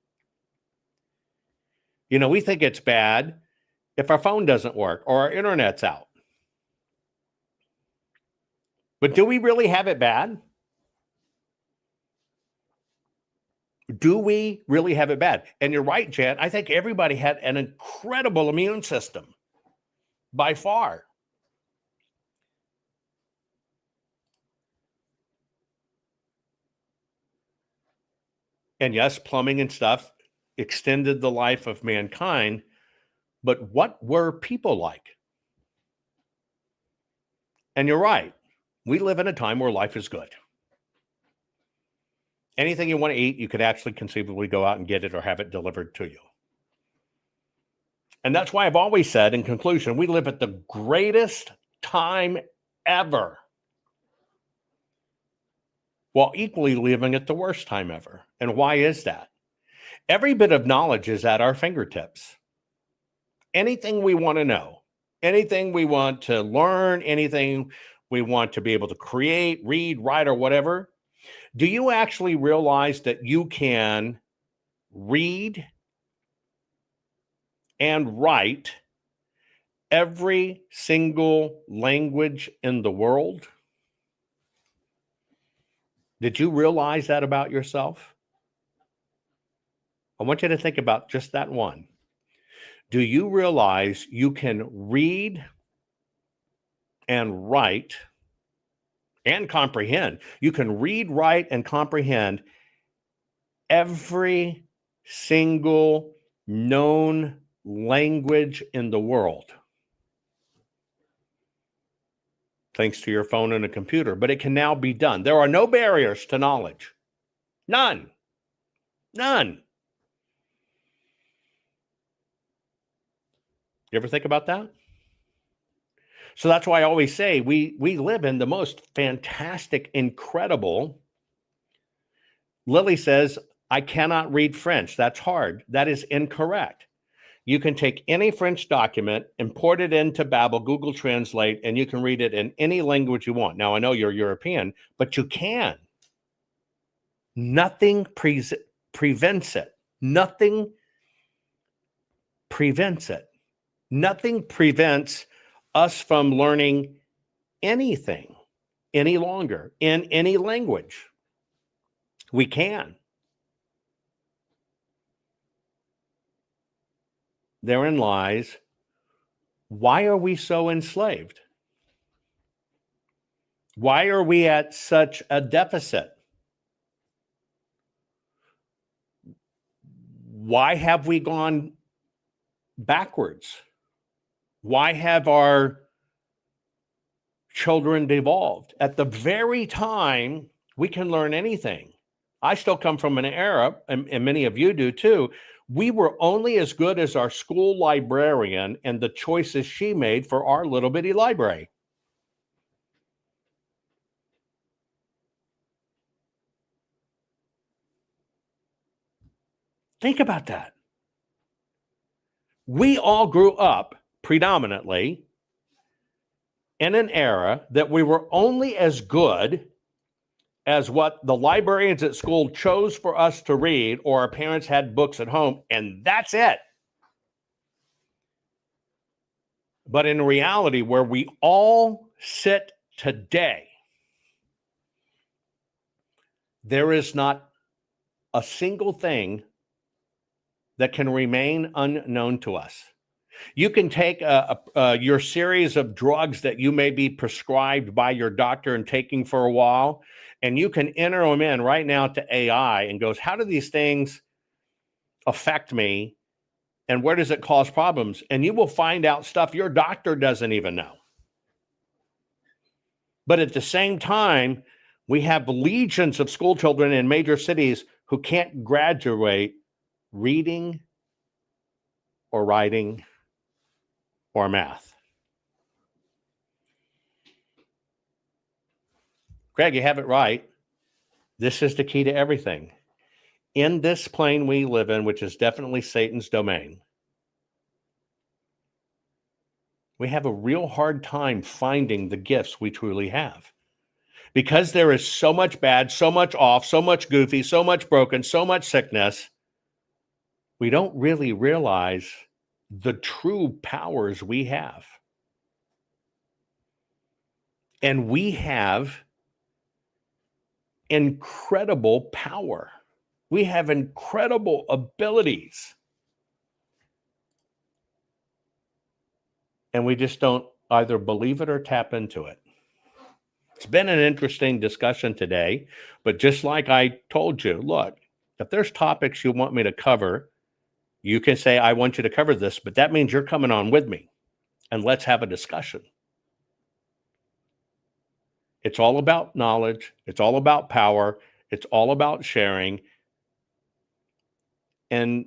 We think it's bad if our phone doesn't work or our internet's out. But do we really have it bad? Do we really have it bad? And you're right, Jan. I think everybody had an incredible immune system by far. And yes, plumbing and stuff extended the life of mankind. But what were people like? And you're right. We live in a time where life is good. Anything you want to eat, you could actually conceivably go out and get it or have it delivered to you. And that's why I've always said, in conclusion, we live at the greatest time ever, while equally living at the worst time ever. And why is that? Every bit of knowledge is at our fingertips. Anything we want to know, anything we want to learn, anything we want to be able to create, read, write, or whatever. Do you actually realize that you can read and write every single language in the world? Did you realize that about yourself? I want you to think about just that one. Do you realize you can read and write and comprehend? You can read, write, and comprehend every single known language in the world, thanks to your phone and a computer. But it can now be done. There are no barriers to knowledge. None. None. You ever think about that? So that's why I always say we live in the most fantastic, incredible. Lily says, I cannot read French. That's hard. That is incorrect. You can take any French document, import it into Babel, Google Translate, and you can read it in any language you want. Now, I know you're European, but you can. Nothing prevents it. Nothing prevents it. Nothing prevents us from learning anything any longer in any language. We can. Therein lies, why are we so enslaved? Why are we at such a deficit? Why have we gone backwards? Why have our children devolved? At the very time we can learn anything. I still come from an era, and many of you do too, we were only as good as our school librarian and the choices she made for our little bitty library. Think about that. We all grew up predominantly in an era that we were only as good as what the librarians at school chose for us to read, or our parents had books at home, and that's it. But in reality, where we all sit today, there is not a single thing that can remain unknown to us. You can take your series of drugs that you may be prescribed by your doctor and taking for a while, and you can enter them in right now to AI and goes, how do these things affect me? And where does it cause problems? And you will find out stuff your doctor doesn't even know. But at the same time, we have legions of school children in major cities who can't graduate reading or writing or math. Greg, you have it right. This is the key to everything. In this plane we live in, which is definitely Satan's domain, we have a real hard time finding the gifts we truly have. Because there is so much bad, so much off, so much goofy, so much broken, so much sickness, we don't really realize the true powers we have. And we have incredible power. We have incredible abilities. And we just don't either believe it or tap into it. It's been an interesting discussion today, but just like I told you, look, if there's topics you want me to cover, you can say, I want you to cover this, but that means you're coming on with me and let's have a discussion. It's all about knowledge. It's all about power. It's all about sharing. And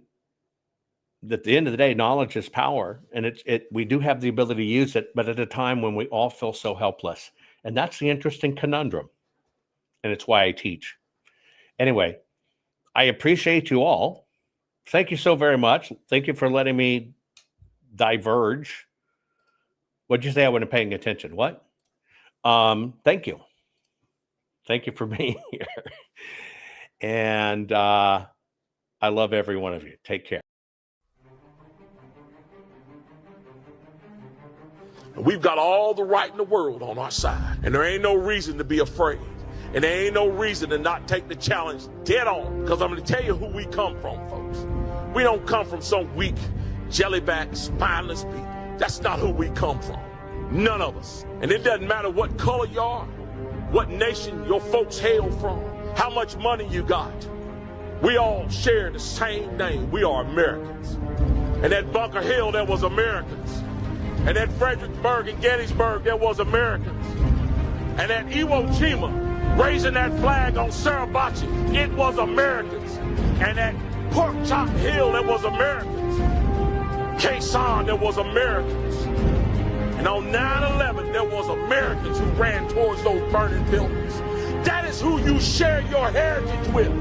at the end of the day, knowledge is power. And we do have the ability to use it, but at a time when we all feel so helpless. And that's the interesting conundrum. And it's why I teach. Anyway, I appreciate you all. Thank you so very much. Thank you for letting me diverge. What'd you say? I wasn't paying attention. What? Thank you. Thank you for being here. And I love every one of you. Take care. And we've got all the right in the world on our side. And there ain't no reason to be afraid. And there ain't no reason to not take the challenge dead on. Because I'm going to tell you who we come from, folks. We don't come from some weak, jellyback, spineless people. That's not who we come from. None of us. And it doesn't matter what color you are, what nation your folks hail from, how much money you got. We all share the same name. We are Americans. And at Bunker Hill, there was Americans. And at Fredericksburg and Gettysburg, there was Americans. And at Iwo Jima, raising that flag on Suribachi, it was Americans. And at Pork Chop Hill, there was Americans. Quezon, there was Americans. And on 9/11, there was Americans who ran towards those burning buildings. That is who you share your heritage with.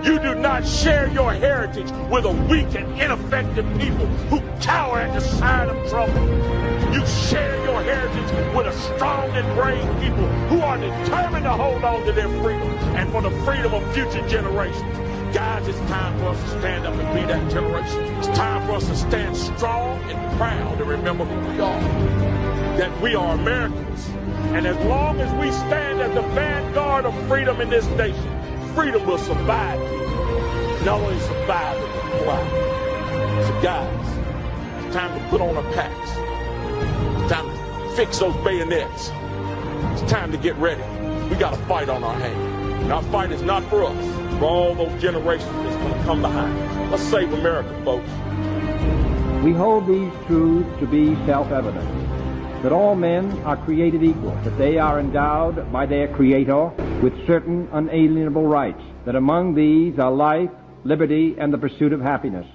You do not share your heritage with a weak and ineffective people who cower at the sight of trouble. You share your heritage with a strong and brave people who are determined to hold on to their freedom and for the freedom of future generations. Guys, it's time for us to stand up and be that generation. It's time for us to stand strong and proud and remember who we are. That we are Americans. And as long as we stand as the vanguard of freedom in this nation, freedom will survive. Not only survive, it will thrive. So guys, it's time to put on our packs. It's time to fix those bayonets. It's time to get ready. We got a fight on our hands. And our fight is not for us, for all those generations that's going to come behind us. Let's save America, folks. We hold these truths to be self-evident, that all men are created equal, that they are endowed by their Creator with certain unalienable rights, that among these are life, liberty, and the pursuit of happiness.